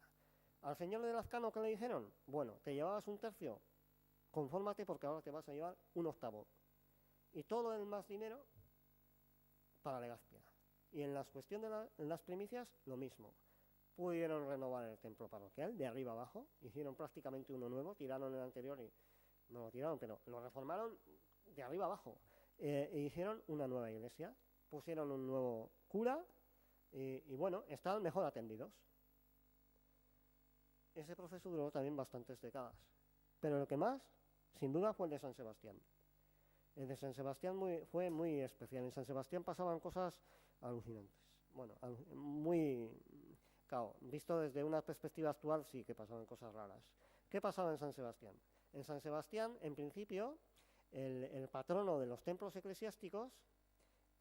[SPEAKER 2] Al señor de Lazcano, ¿qué le dijeron? Bueno, te llevabas un tercio, confórmate porque ahora te vas a llevar un octavo. Y todo el más dinero para Legazpia. Y en las cuestiones en las primicias, lo mismo. Pudieron renovar el templo parroquial de arriba abajo, hicieron prácticamente uno nuevo, tiraron el anterior y no lo tiraron, pero lo reformaron de arriba abajo. E hicieron una nueva iglesia, pusieron un nuevo cura y bueno, estaban mejor atendidos. Ese proceso duró también bastantes décadas, pero lo que más, sin duda, fue el de San Sebastián. El de San Sebastián fue muy especial. En San Sebastián pasaban cosas alucinantes. Bueno, muy... Claro, visto desde una perspectiva actual, sí que pasaban cosas raras. ¿Qué pasaba en San Sebastián? En San Sebastián, en principio, el patrono de los templos eclesiásticos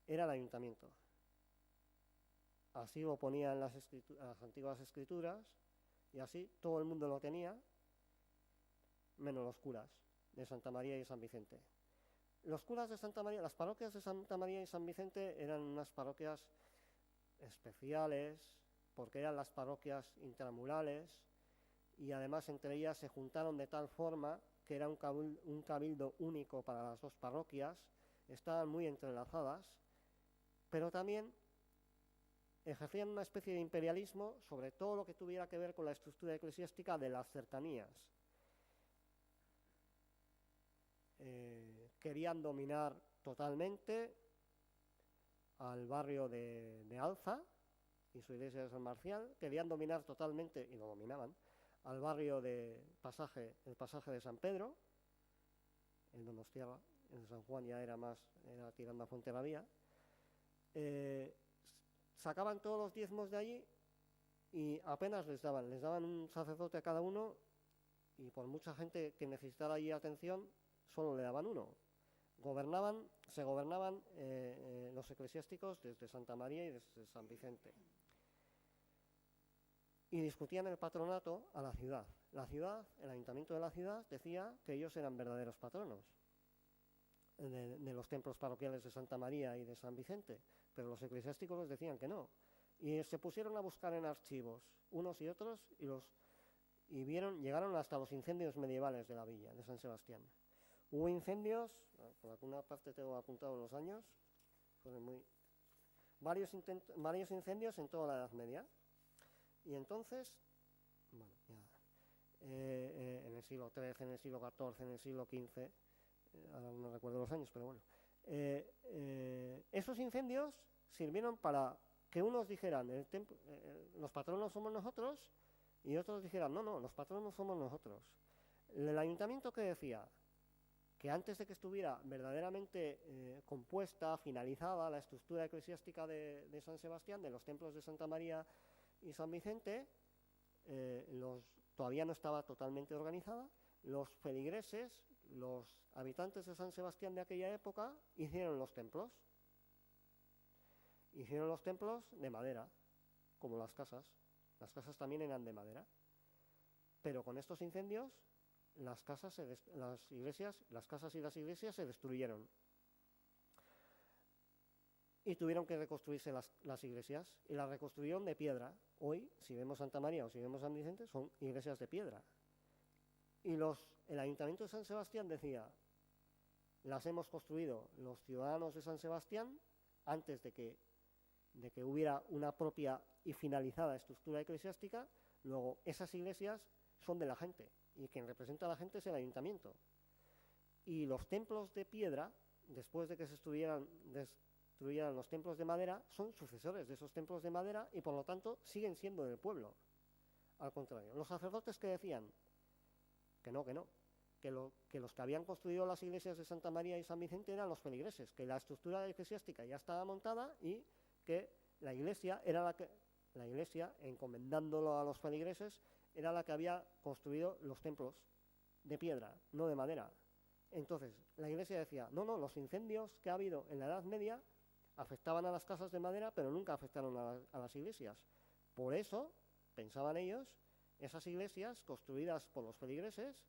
[SPEAKER 2] era el ayuntamiento. Así lo ponían las antiguas escrituras, y así todo el mundo lo tenía, menos los curas de Santa María y San Vicente. Los curas de Santa María, las parroquias de Santa María y San Vicente eran unas parroquias especiales, porque eran las parroquias intramurales, y además entre ellas se juntaron de tal forma que era un cabildo único para las dos parroquias, estaban muy entrelazadas, pero también ejercían una especie de imperialismo sobre todo lo que tuviera que ver con la estructura eclesiástica de las cercanías. Querían dominar totalmente al barrio de Alza y su iglesia de San Marcial, querían dominar totalmente, y lo dominaban, al barrio de el pasaje de San Pedro, en Donostiarra, en San Juan ya era tirando a Fuenterrabía. Sacaban todos los diezmos de allí y apenas les daban un sacerdote a cada uno, y por mucha gente que necesitara allí atención, solo le daban uno. Se gobernaban los eclesiásticos desde Santa María y desde San Vicente. Y discutían el patronato a la ciudad. La ciudad, el ayuntamiento de la ciudad, decía que ellos eran verdaderos patronos de los templos parroquiales de Santa María y de San Vicente, pero los eclesiásticos les decían que no. Y se pusieron a buscar en archivos unos y otros y llegaron hasta los incendios medievales de la villa de San Sebastián. Hubo incendios, por alguna parte tengo apuntado los años, varios incendios en toda la Edad Media. Y entonces, bueno, en el siglo XIII, en el siglo XIV, en el siglo XV, ahora no recuerdo los años, pero bueno, esos incendios sirvieron para que unos dijeran, los patronos somos nosotros, y otros dijeran, no, los patronos somos nosotros. El ayuntamiento, que decía que antes de que estuviera verdaderamente compuesta, finalizada la estructura eclesiástica de San Sebastián, de los templos de Santa María y San Vicente, todavía no estaba totalmente organizada. Los feligreses, los habitantes de San Sebastián de aquella época, hicieron los templos. Hicieron los templos de madera, como las casas. Las casas también eran de madera. Pero con estos incendios, las casas y las iglesias se destruyeron. Y tuvieron que reconstruirse las iglesias, y las reconstruyeron de piedra. Hoy, si vemos Santa María o si vemos San Vicente, son iglesias de piedra. Y el ayuntamiento de San Sebastián decía, las hemos construido los ciudadanos de San Sebastián antes de que hubiera una propia y finalizada estructura eclesiástica. Luego, esas iglesias son de la gente, y quien representa a la gente es el ayuntamiento. Y los templos de piedra, después de que se destruyeran los templos de madera, son sucesores de esos templos de madera, y por lo tanto siguen siendo del pueblo. Al contrario, los sacerdotes que decían que no, que los que habían construido las iglesias de Santa María y San Vicente eran los feligreses, que la estructura eclesiástica ya estaba montada y que la iglesia, encomendándolo a los feligreses, era la que había construido los templos de piedra, no de madera. Entonces, la iglesia decía, no, los incendios que ha habido en la Edad Media afectaban a las casas de madera, pero nunca afectaron a las iglesias. Por eso, pensaban ellos, esas iglesias construidas por los feligreses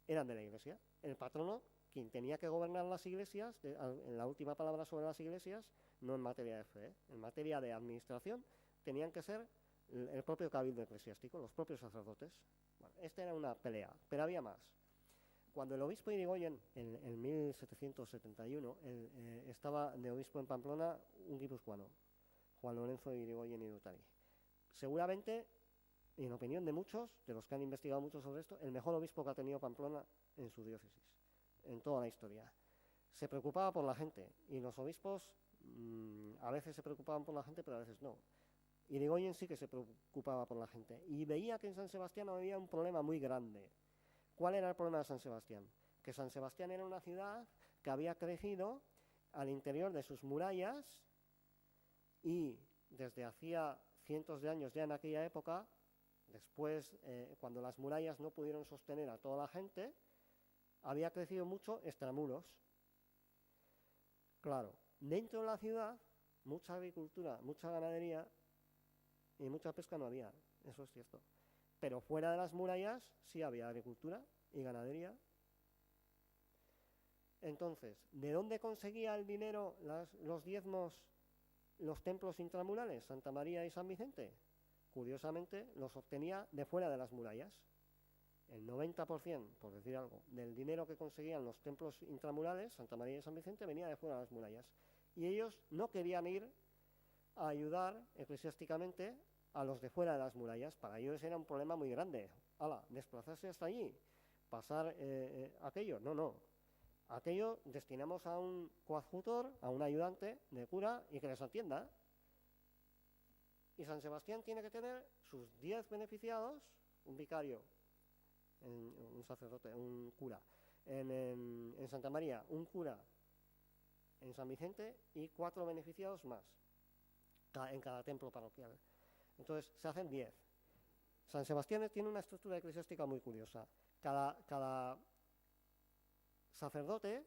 [SPEAKER 2] eran de la iglesia. El patrono, quien tenía que gobernar las iglesias, en la última palabra sobre las iglesias, no en materia de fe, en materia de administración, tenían que ser el propio cabildo eclesiástico, los propios sacerdotes. Bueno, esta era una pelea, pero había más. Cuando el obispo Irigoyen, en 1771, estaba de obispo en Pamplona un guipuzcoano, Juan Lorenzo Irigoyen y Dutari. Seguramente, en opinión de muchos, de los que han investigado mucho sobre esto, el mejor obispo que ha tenido Pamplona en su diócesis, en toda la historia. Se preocupaba por la gente, y los obispos a veces se preocupaban por la gente, pero a veces no. Irigoyen sí que se preocupaba por la gente, y veía que en San Sebastián había un problema muy grande. ¿Cuál era el problema de San Sebastián? Que San Sebastián era una ciudad que había crecido al interior de sus murallas y desde hacía cientos de años ya en aquella época, después cuando las murallas no pudieron sostener a toda la gente, había crecido mucho extramuros. Claro, dentro de la ciudad, mucha agricultura, mucha ganadería y mucha pesca no había, eso es cierto. Pero fuera de las murallas sí había agricultura y ganadería. Entonces, ¿de dónde conseguía el dinero, los diezmos, los templos intramurales, Santa María y San Vicente? Curiosamente, los obtenía de fuera de las murallas. El 90%, por decir algo, del dinero que conseguían los templos intramurales, Santa María y San Vicente, venía de fuera de las murallas. Y ellos no querían ir a ayudar eclesiásticamente a los de fuera de las murallas. Para ellos era un problema muy grande. Desplazarse hasta allí, pasar aquello. No. Aquello destinamos a un coadjutor, a un ayudante de cura y que les atienda. Y San Sebastián tiene que tener sus 10 beneficiados, un vicario, un sacerdote, un cura. En Santa María, un cura. En San Vicente y 4 beneficiados más en cada templo parroquial. Entonces, se hacen 10. San Sebastián tiene una estructura eclesiástica muy curiosa. Cada sacerdote,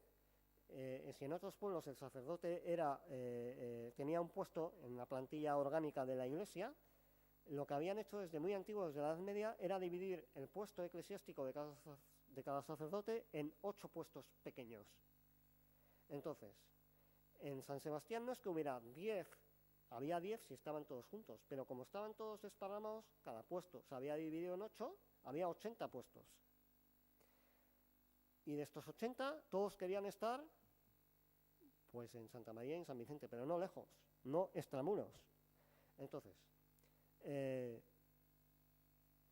[SPEAKER 2] si en otros pueblos el sacerdote tenía un puesto en la plantilla orgánica de la iglesia, lo que habían hecho desde muy antiguo, desde la Edad Media, era dividir el puesto eclesiástico de cada sacerdote en 8 puestos pequeños. Entonces, en San Sebastián no es que hubiera 10, había 10 si estaban todos juntos, pero como estaban todos desparramados, cada puesto se había dividido en 8, había 80 puestos. Y de estos 80, todos querían estar pues en Santa María y en San Vicente, pero no lejos, no extramuros. Entonces,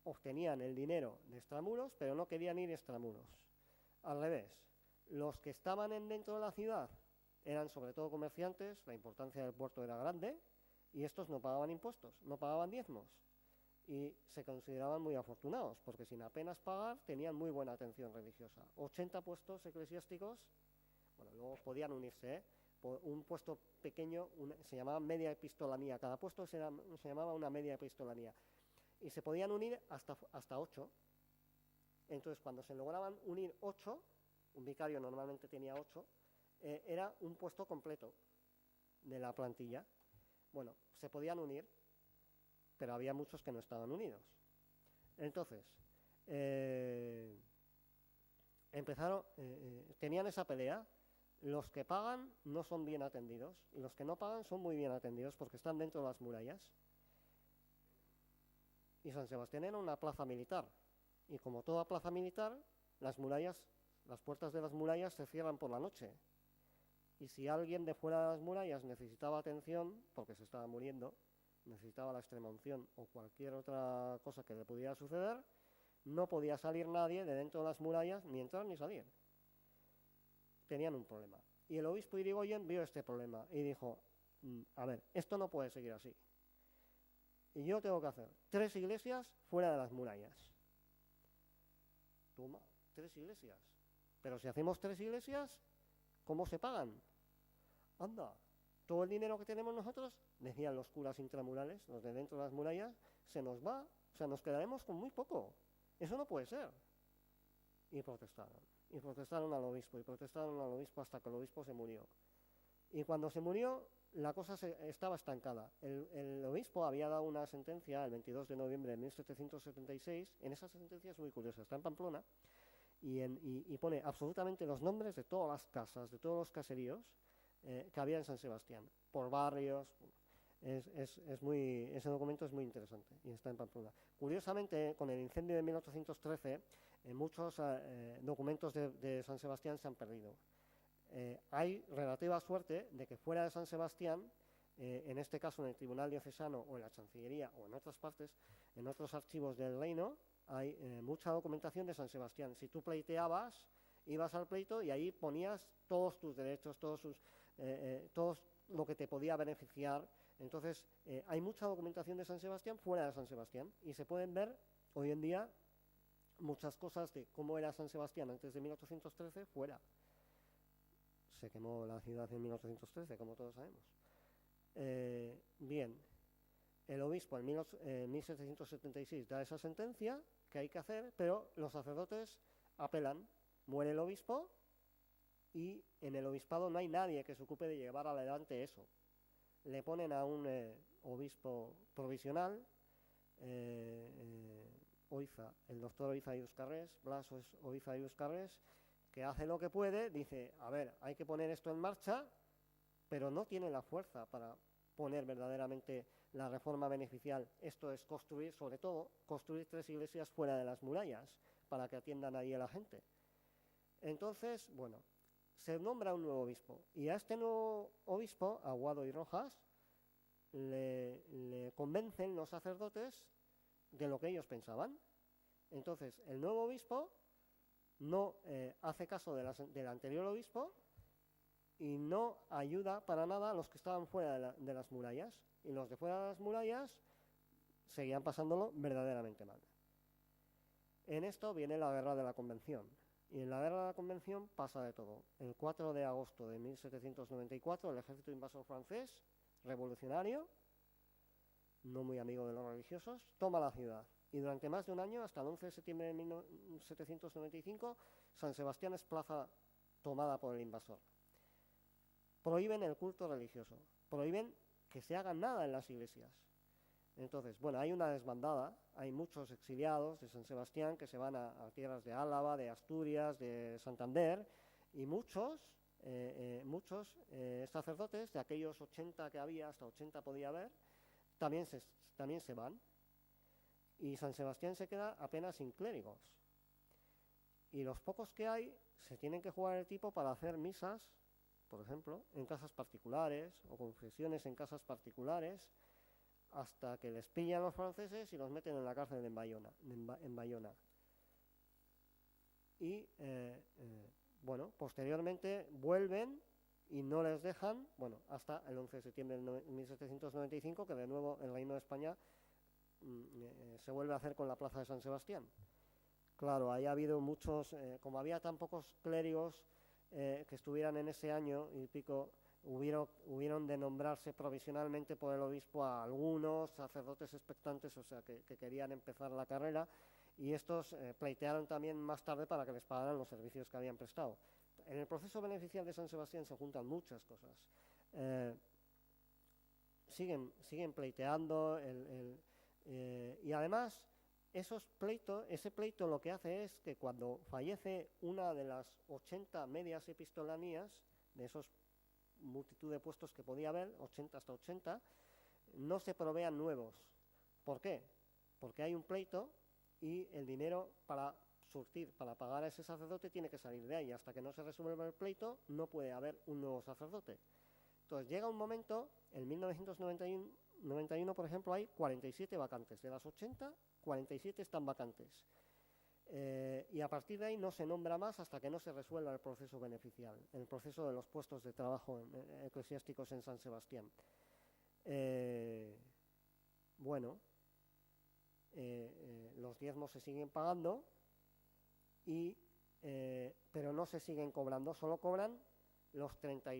[SPEAKER 2] obtenían el dinero de extramuros, pero no querían ir extramuros. Al revés, los que estaban dentro de la ciudad eran sobre todo comerciantes, la importancia del puerto era grande, y estos no pagaban impuestos, no pagaban diezmos, y se consideraban muy afortunados, porque sin apenas pagar tenían muy buena atención religiosa. 80 puestos eclesiásticos, bueno, luego podían unirse, un puesto pequeño se llamaba media epistolanía, cada puesto se llamaba una media epistolanía, y se podían unir hasta 8. Entonces, cuando se lograban unir 8, un vicario normalmente tenía 8, era un puesto completo de la plantilla. Bueno, se podían unir, pero había muchos que no estaban unidos. Entonces, tenían esa pelea. Los que pagan no son bien atendidos y los que no pagan son muy bien atendidos porque están dentro de las murallas. Y San Sebastián era una plaza militar, y como toda plaza militar, las puertas de las murallas se cierran por la noche. Y si alguien de fuera de las murallas necesitaba atención, porque se estaba muriendo, necesitaba la extremaunción o cualquier otra cosa que le pudiera suceder, no podía salir nadie de dentro de las murallas, ni entrar ni salir. Tenían un problema. Y el obispo Irigoyen vio este problema y dijo, a ver, esto no puede seguir así. Y yo tengo que hacer 3 iglesias fuera de las murallas. Toma, 3 iglesias. Pero si hacemos 3 iglesias, ¿cómo se pagan? Anda, todo el dinero que tenemos nosotros, decían los curas intramurales, los de dentro de las murallas, se nos va, o sea, nos quedaremos con muy poco. Eso no puede ser. Y protestaron al obispo hasta que el obispo se murió. Y cuando se murió, la cosa estaba estancada. El obispo había dado una sentencia el 22 de noviembre de 1776, en esa sentencia es muy curiosa, está en Pamplona, y pone absolutamente los nombres de todas las casas, de todos los caseríos que había en San Sebastián, por barrios. Ese documento es muy interesante y está en Pamplona. Curiosamente, con el incendio de 1813, muchos documentos de San Sebastián se han perdido. Hay relativa suerte de que fuera de San Sebastián, en este caso en el Tribunal Diocesano o en la Chancillería o en otras partes, en otros archivos del reino, hay mucha documentación de San Sebastián. Si tú pleiteabas, ibas al pleito y ahí ponías todos tus derechos, todo lo que te podía beneficiar. Entonces, hay mucha documentación de San Sebastián fuera de San Sebastián y se pueden ver hoy en día muchas cosas de cómo era San Sebastián antes de 1813 fuera. Se quemó la ciudad en 1813, como todos sabemos. Bien, el obispo en 1776 da esa sentencia que hay que hacer, pero los sacerdotes apelan. Muere el obispo y en el obispado no hay nadie que se ocupe de llevar adelante eso. Le ponen a un obispo provisional, Oiza, el doctor Oiza Euskarrés, Blas Oiza Euskarrés, que hace lo que puede, dice, a ver, hay que poner esto en marcha, pero no tiene la fuerza para poner verdaderamente la reforma beneficial. Esto es construir, sobre todo, construir 3 iglesias fuera de las murallas, para que atiendan ahí a la gente. Entonces, bueno, se nombra un nuevo obispo, y a este nuevo obispo, Aguado y Rojas, le convencen los sacerdotes de lo que ellos pensaban. Entonces, el nuevo obispo no hace caso del anterior obispo y no ayuda para nada a los que estaban fuera de las murallas, y los de fuera de las murallas seguían pasándolo verdaderamente mal. En esto viene la guerra de la Convención, y en la guerra de la Convención pasa de todo. El 4 de agosto de 1794 el ejército invasor francés, revolucionario, no muy amigo de los religiosos, toma la ciudad. Y durante más de un año, hasta el 11 de septiembre de 1795, San Sebastián es plaza tomada por el invasor. Prohíben el culto religioso, prohíben que se haga nada en las iglesias. Entonces, bueno, hay una desbandada, hay muchos exiliados de San Sebastián que se van a tierras de Álava, de Asturias, de Santander, y muchos sacerdotes, de aquellos 80 que había, hasta 80 podía haber, también se van. Y San Sebastián se queda apenas sin clérigos. Y los pocos que hay se tienen que jugar el tipo para hacer misas, por ejemplo, en casas particulares o confesiones en casas particulares, hasta que les pillan los franceses y los meten en la cárcel en Bayona. Y bueno, posteriormente vuelven y no les dejan, bueno, hasta el 11 de septiembre de 1795, que de nuevo el Reino de España se vuelve a hacer con la plaza de San Sebastián. Claro, ahí ha habido muchos, como había tan pocos clérigos que estuvieran en ese año y pico, hubieron de nombrarse provisionalmente por el obispo a algunos sacerdotes expectantes, o sea, que querían empezar la carrera, y estos pleitearon también más tarde para que les pagaran los servicios que habían prestado. En el proceso beneficial de San Sebastián se juntan muchas cosas. Siguen pleiteando y además ese pleito lo que hace es que cuando fallece una de las 80 medias epistolanías, de esos multitud de puestos que podía haber, 80 hasta 80, no se provean nuevos. ¿Por qué? Porque hay un pleito y el dinero para pagar a ese sacerdote tiene que salir de ahí. Hasta que no se resuelva el pleito no puede haber un nuevo sacerdote. Entonces llega un momento, en 1991, por ejemplo, hay 47 vacantes. De las 80, 47 están vacantes. Y a partir de ahí no se nombra más hasta que no se resuelva el proceso beneficial, el proceso de los puestos de trabajo eclesiásticos en San Sebastián. Bueno, los diezmos se siguen pagando y pero no se siguen cobrando, solo cobran los 30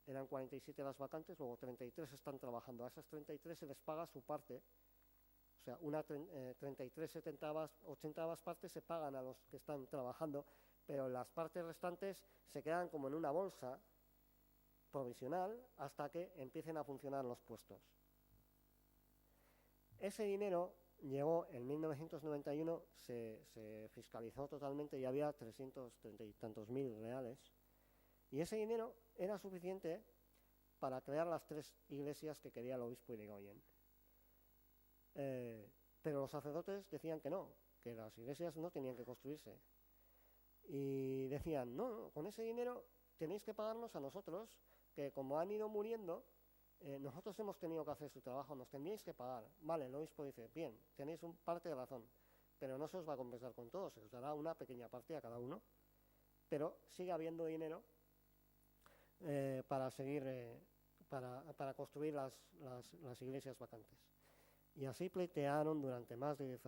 [SPEAKER 2] eran 47 las vacantes, luego 33 están trabajando. A esas 33 se les paga su parte, o sea, 33, 70, 80 partes se pagan a los que están trabajando, pero las partes restantes se quedan como en una bolsa provisional hasta que empiecen a funcionar los puestos. Ese dinero llegó en 1991, se fiscalizó totalmente y había 330 y tantos mil reales. Y ese dinero era suficiente para crear las 3 iglesias que quería el obispo Irigoyen. Pero los sacerdotes decían que no, que las iglesias no tenían que construirse. Y decían, no, con ese dinero tenéis que pagarnos a nosotros, que como han ido muriendo, nosotros hemos tenido que hacer su trabajo, nos tendríais que pagar. Vale, el obispo dice, bien, tenéis parte de razón, pero no se os va a compensar con todo, se os dará una pequeña parte a cada uno, pero sigue habiendo dinero para seguir, para construir las iglesias vacantes. Y así pleitearon durante más de 10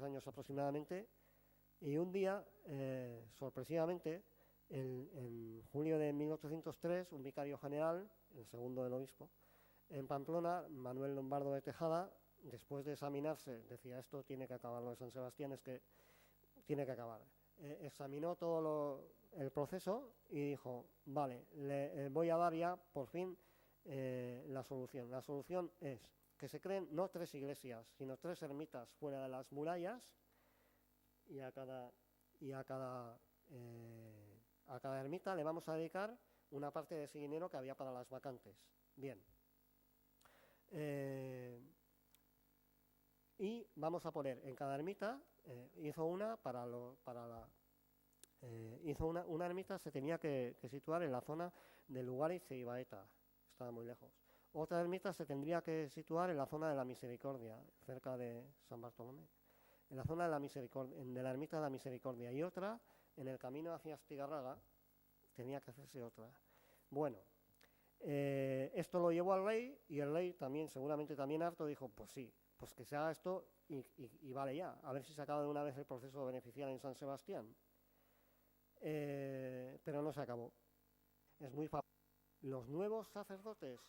[SPEAKER 2] años aproximadamente, y un día, sorpresivamente, en julio de 1803, un vicario general, el segundo del obispo, en Pamplona, Manuel Lombardo de Tejada, después de examinarse, decía, esto tiene que acabar, lo de San Sebastián es que tiene que acabar. Examinó todo el proceso y dijo, vale, le voy a dar ya, por fin, la solución. La solución es que se creen no 3 iglesias, sino 3 ermitas fuera de las murallas, y a cada ermita le vamos a dedicar una parte de ese dinero que había para las vacantes. Bien. Y vamos a poner en cada ermita, hizo una una ermita se tenía que situar en la zona de Lugaritz y Baeta, estaba muy lejos. Otra ermita se tendría que situar en la zona de la Misericordia, cerca de San Bartolomé, en la zona de la ermita de la Misericordia, y otra en el camino hacia Astigarraga, tenía que hacerse otra. Bueno, esto lo llevó al rey, y el rey también, seguramente también harto, dijo, pues sí, pues que se haga esto y vale ya, a ver si se acaba de una vez el proceso beneficial en San Sebastián. Pero no se acabó. Es muy fácil. Los nuevos sacerdotes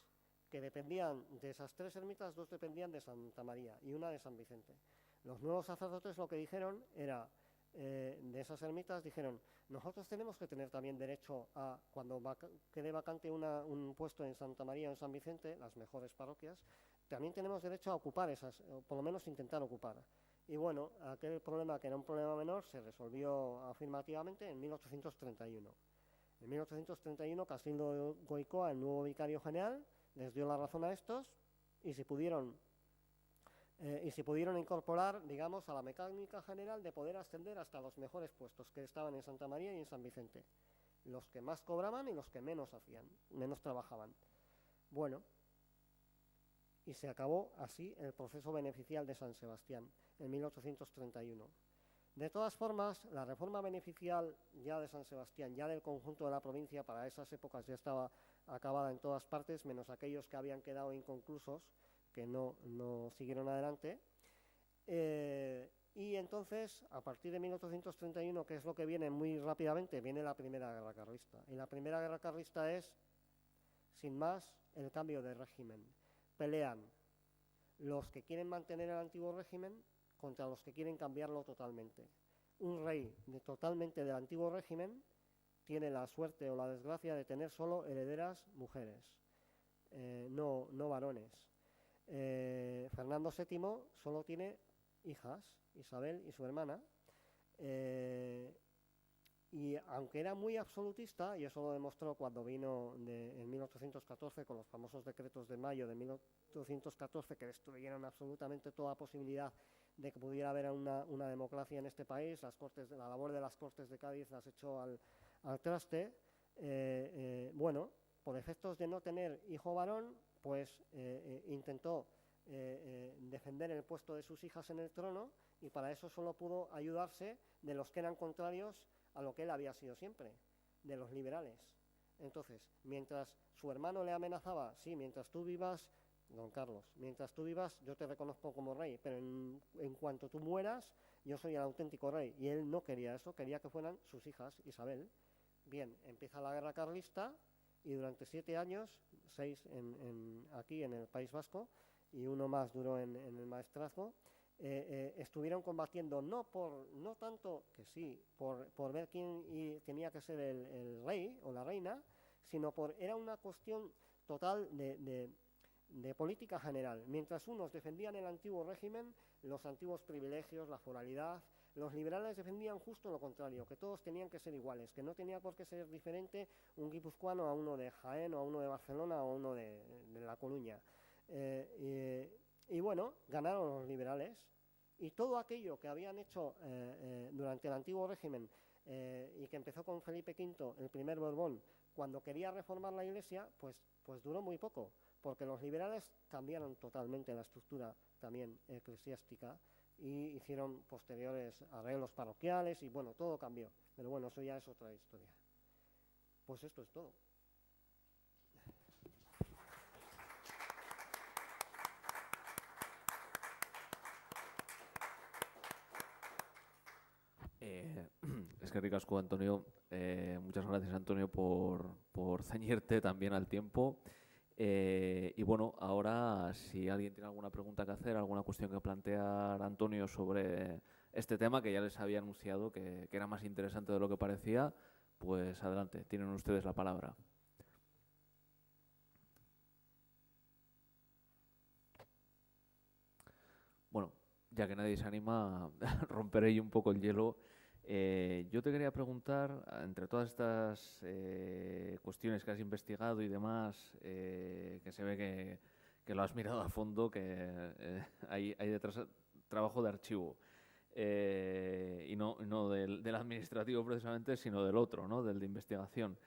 [SPEAKER 2] que dependían de esas 3 ermitas, 2 dependían de Santa María y una de San Vicente. Los nuevos sacerdotes lo que dijeron era, de esas ermitas, dijeron, nosotros tenemos que tener también derecho a, cuando quede vacante un puesto en Santa María o en San Vicente, las mejores parroquias, también tenemos derecho a ocupar esas, o por lo menos intentar ocupar. Y bueno, aquel problema, que era un problema menor, se resolvió afirmativamente en 1831. En 1831, Casildo de Goicoa, el nuevo vicario general, les dio la razón a estos y se pudieron incorporar, digamos, a la mecánica general de poder ascender hasta los mejores puestos que estaban en Santa María y en San Vicente. Los que más cobraban y los que menos hacían, menos trabajaban. Bueno, y se acabó así el proceso beneficial de San Sebastián en 1831. De todas formas, la reforma beneficial ya de San Sebastián, ya del conjunto de la provincia, para esas épocas ya estaba acabada en todas partes, menos aquellos que habían quedado inconclusos, que no siguieron adelante. Y entonces, a partir de 1831, que es lo que viene muy rápidamente, viene la Primera Guerra Carlista. Y la Primera Guerra Carlista es, sin más, el cambio de régimen. Pelean los que quieren mantener el antiguo régimen contra los que quieren cambiarlo totalmente. Un rey totalmente del antiguo régimen tiene la suerte o la desgracia de tener solo herederas mujeres, no varones. Fernando VII solo tiene hijas, Isabel y su hermana, y aunque era muy absolutista, y eso lo demostró cuando vino en 1814 con los famosos decretos de mayo de 1814 que destruyeron absolutamente toda posibilidad de que pudiera haber una democracia en este país, la labor de las Cortes de Cádiz las echó al traste. Bueno, por efectos de no tener hijo varón, pues intentó defender el puesto de sus hijas en el trono, y para eso solo pudo ayudarse de los que eran contrarios a lo que él había sido siempre, de los liberales. Entonces, mientras su hermano le amenazaba, sí, mientras tú vivas, don Carlos. Mientras tú vivas, yo te reconozco como rey, pero en cuanto tú mueras, yo soy el auténtico rey. Y él no quería eso, quería que fueran sus hijas, Isabel. Bien, empieza la guerra carlista y durante 7 años, 6 aquí en el País Vasco y uno más duró en el Maestrazgo, estuvieron combatiendo no tanto que sí, por ver quién tenía que ser el rey o la reina, sino era una cuestión total de política general. Mientras unos defendían el antiguo régimen, los antiguos privilegios, la foralidad, los liberales defendían justo lo contrario, que todos tenían que ser iguales, que no tenía por qué ser diferente un guipuzcoano a uno de Jaén o a uno de Barcelona o a uno de La Coruña. Y bueno, ganaron los liberales y todo aquello que habían hecho durante el antiguo régimen y que empezó con Felipe V, el primer Borbón, cuando quería reformar la Iglesia, pues duró muy poco, porque los liberales cambiaron totalmente la estructura también eclesiástica y hicieron posteriores arreglos parroquiales y bueno, todo cambió. Pero bueno, eso ya es otra historia. Pues esto es todo.
[SPEAKER 1] Es que ricasco, Antonio. Muchas gracias, Antonio, por ceñirte también al tiempo. Y bueno, ahora si alguien tiene alguna pregunta que hacer, alguna cuestión que plantear a Antonio sobre este tema, que ya les había anunciado que era más interesante de lo que parecía, pues adelante, tienen ustedes la palabra. Bueno, ya que nadie se anima, romperé yo un poco el hielo. Yo te quería preguntar, entre todas estas cuestiones que has investigado y demás, que se ve que lo has mirado a fondo, que hay detrás trabajo de archivo, y no del administrativo precisamente, sino del otro, ¿no? Del de investigación.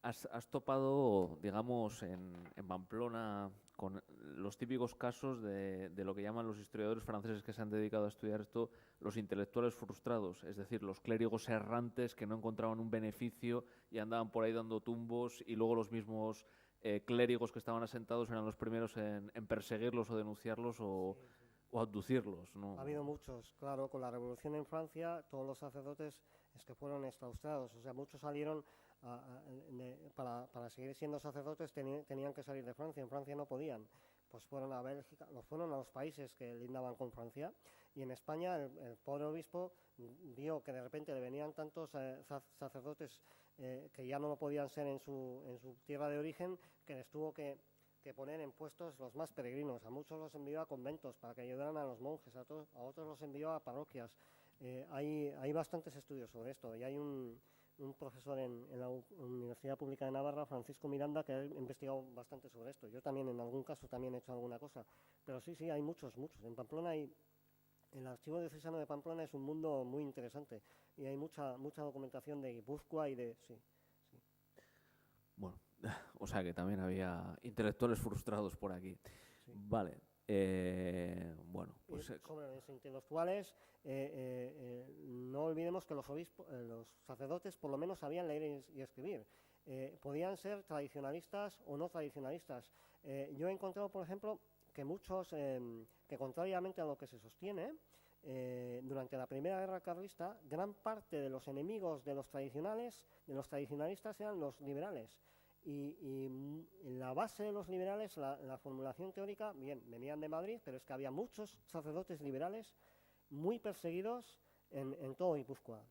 [SPEAKER 1] Has topado, digamos, en Pamplona con los típicos casos de lo que llaman los historiadores franceses que se han dedicado a estudiar esto, los intelectuales frustrados, es decir, los clérigos errantes que no encontraban un beneficio y andaban por ahí dando tumbos, y luego los mismos clérigos que estaban asentados eran los primeros en perseguirlos o denunciarlos o abducirlos, ¿no?
[SPEAKER 2] Ha habido muchos, claro, con la revolución en Francia, todos los sacerdotes es que fueron exclaustrados, o sea, muchos salieron para seguir siendo sacerdotes tenían que salir de Francia, en Francia no podían, pues fueron a Bélgica, fueron a los países que lindaban con Francia, y en España el pobre obispo vio que de repente le venían tantos sacerdotes que ya no lo podían ser en su tierra de origen, que les tuvo que poner en puestos los más peregrinos. A muchos los envió a conventos para que ayudaran a los monjes, a otros los envió a parroquias. Hay bastantes estudios sobre esto y hay un profesor en la Universidad Pública de Navarra, Francisco Miranda, que ha investigado bastante sobre esto. Yo también en algún caso también he hecho alguna cosa, pero sí, hay muchos. En Pamplona el archivo diocesano de Pamplona es un mundo muy interesante y hay mucha documentación de Guipúzcoa y de... Sí.
[SPEAKER 1] Bueno, o sea que también había intelectuales frustrados por aquí. Sí. Vale. Bueno, pues
[SPEAKER 2] sobre los intelectuales, no olvidemos que los sacerdotes por lo menos sabían leer y escribir. Podían ser tradicionalistas o no tradicionalistas. Yo he encontrado, por ejemplo, que muchos, que contrariamente a lo que se sostiene, durante la Primera Guerra Carlista, gran parte de los enemigos de los tradicionalistas eran los liberales. Y la base de los liberales, la formulación teórica, bien, venían de Madrid, pero es que había muchos sacerdotes liberales muy perseguidos en todo Guipúzcoa.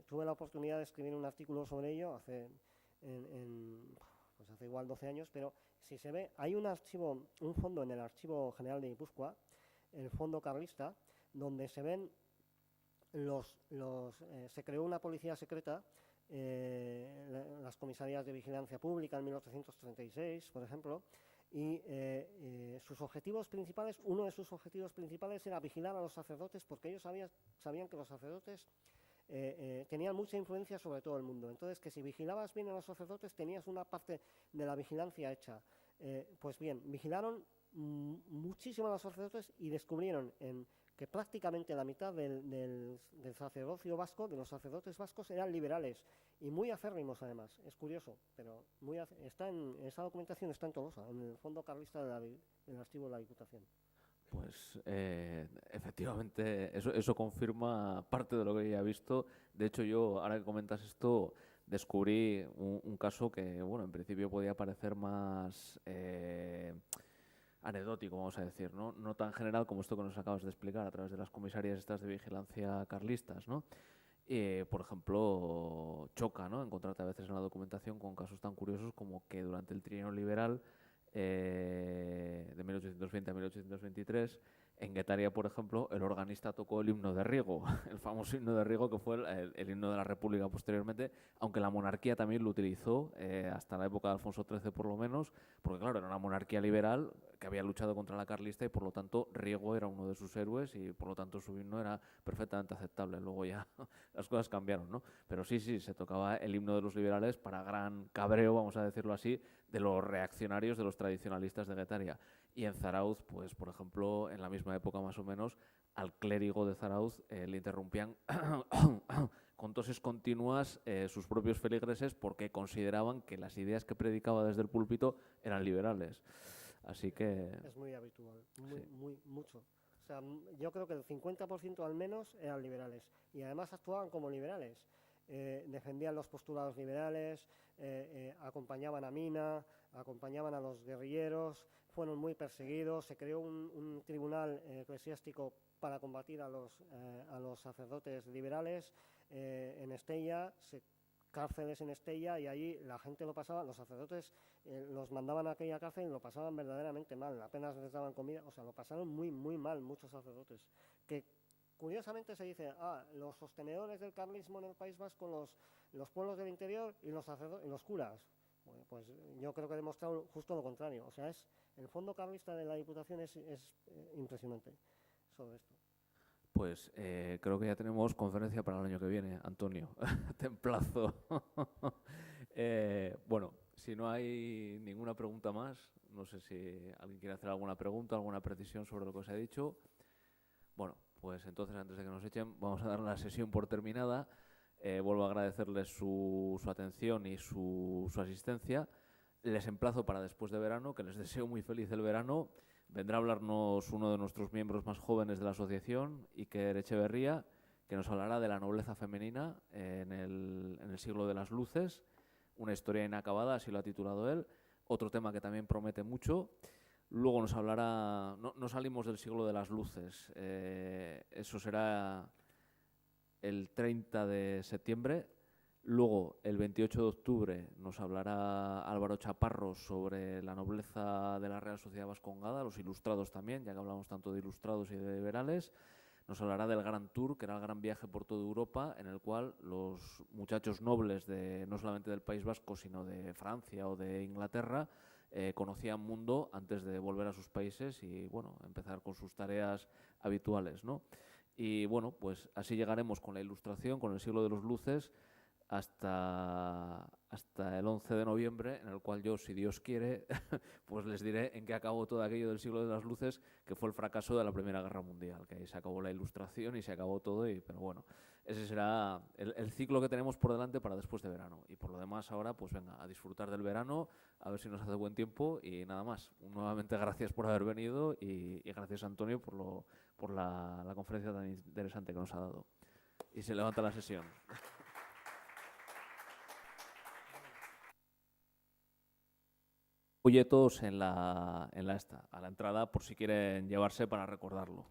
[SPEAKER 2] Tuve la oportunidad de escribir un artículo sobre ello hace igual 12 años, pero si se ve, hay un fondo en el Archivo General de Guipúzcoa, el Fondo Carlista, donde se ven se creó una policía secreta, las comisarías de vigilancia pública en 1836, por ejemplo, y sus objetivos principales, uno de sus objetivos principales era vigilar a los sacerdotes, porque ellos sabían que los sacerdotes tenían mucha influencia sobre todo el mundo. Entonces, que si vigilabas bien a los sacerdotes, tenías una parte de la vigilancia hecha. Pues bien, vigilaron muchísimo a los sacerdotes y descubrieron en que prácticamente la mitad del sacerdocio vasco, de los sacerdotes vascos, eran liberales y muy acérrimos además. Es curioso, pero esa documentación está en Tolosa, en el fondo carlista del archivo de la Diputación.
[SPEAKER 1] Pues efectivamente eso confirma parte de lo que ya he visto. De hecho, yo, ahora que comentas esto, descubrí un caso que, bueno, en principio podía parecer más anecdótico, vamos a decir, ¿no? No tan general como esto que nos acabas de explicar a través de las comisarías estas de vigilancia carlistas, ¿no? Por ejemplo, choca, ¿no?, encontrarte a veces en la documentación con casos tan curiosos como que durante el trienio liberal de 1820 a 1823, en Guetaria, por ejemplo, el organista tocó el himno de Riego, el famoso himno de Riego, que fue el himno de la República posteriormente, aunque la monarquía también lo utilizó hasta la época de Alfonso XIII por lo menos, porque claro, era una monarquía liberal que había luchado contra la carlista y por lo tanto Riego era uno de sus héroes y por lo tanto su himno era perfectamente aceptable. Luego ya las cosas cambiaron, ¿no? Pero sí, se tocaba el himno de los liberales para gran cabreo, vamos a decirlo así, de los reaccionarios, de los tradicionalistas de Guetaria. Y en Zarauz, pues por ejemplo, en la misma época más o menos, al clérigo de Zarauz le interrumpían con toses continuas sus propios feligreses porque consideraban que las ideas que predicaba desde el púlpito eran liberales. Así que...
[SPEAKER 2] Es muy habitual,
[SPEAKER 1] sí.
[SPEAKER 2] mucho. O sea, yo creo que el 50% al menos eran liberales y además actuaban como liberales. Defendían los postulados liberales, acompañaban a Mina, acompañaban a los guerrilleros, fueron muy perseguidos, se creó un tribunal eclesiástico para combatir a los sacerdotes liberales en Estella, cárceles en Estella, y allí la gente lo pasaba, los sacerdotes los mandaban a aquella cárcel y lo pasaban verdaderamente mal, apenas les daban comida, o sea, lo pasaron muy, muy mal muchos sacerdotes, que curiosamente se dice, los sostenedores del carlismo en el País Vasco, los pueblos del interior y los sacerdotes y los curas. Bueno, pues yo creo que he demostrado justo lo contrario. O sea, el fondo carlista de la Diputación es impresionante sobre esto.
[SPEAKER 1] Pues creo que ya tenemos conferencia para el año que viene, Antonio. Te emplazo. Bueno, si no hay ninguna pregunta más, no sé si alguien quiere hacer alguna pregunta, alguna precisión sobre lo que os he dicho. Bueno, pues entonces antes de que nos echen, vamos a dar la sesión por terminada. Vuelvo a agradecerles su atención y su asistencia. Les emplazo para después de verano, que les deseo muy feliz el verano. Vendrá a hablarnos uno de nuestros miembros más jóvenes de la asociación, Iker Echeverría, que nos hablará de la nobleza femenina en el siglo de las luces, una historia inacabada, así lo ha titulado él. Otro tema que también promete mucho. Luego nos hablará, no salimos del siglo de las luces, eso será el 30 de septiembre. Luego, el 28 de octubre, nos hablará Álvaro Chaparro sobre la nobleza de la Real Sociedad Vascongada, los ilustrados también, ya que hablamos tanto de ilustrados y de liberales. Nos hablará del Gran Tour, que era el gran viaje por toda Europa, en el cual los muchachos nobles, no solamente del País Vasco, sino de Francia o de Inglaterra, conocían mundo antes de volver a sus países y, bueno, empezar con sus tareas habituales, ¿no? Y, bueno, pues así llegaremos con la Ilustración, con el siglo de los luces, hasta el 11 de noviembre, en el cual yo, si Dios quiere, pues les diré en qué acabó todo aquello del siglo de las luces, que fue el fracaso de la Primera Guerra Mundial, que ahí se acabó la Ilustración y se acabó todo, pero bueno, ese será el ciclo que tenemos por delante para después de verano. Y por lo demás ahora, pues venga, a disfrutar del verano, a ver si nos hace buen tiempo y nada más. Nuevamente gracias por haber venido y gracias, Antonio, por la conferencia tan interesante que nos ha dado. Y se levanta la sesión. Folletos a la entrada por si quieren llevarse para recordarlo.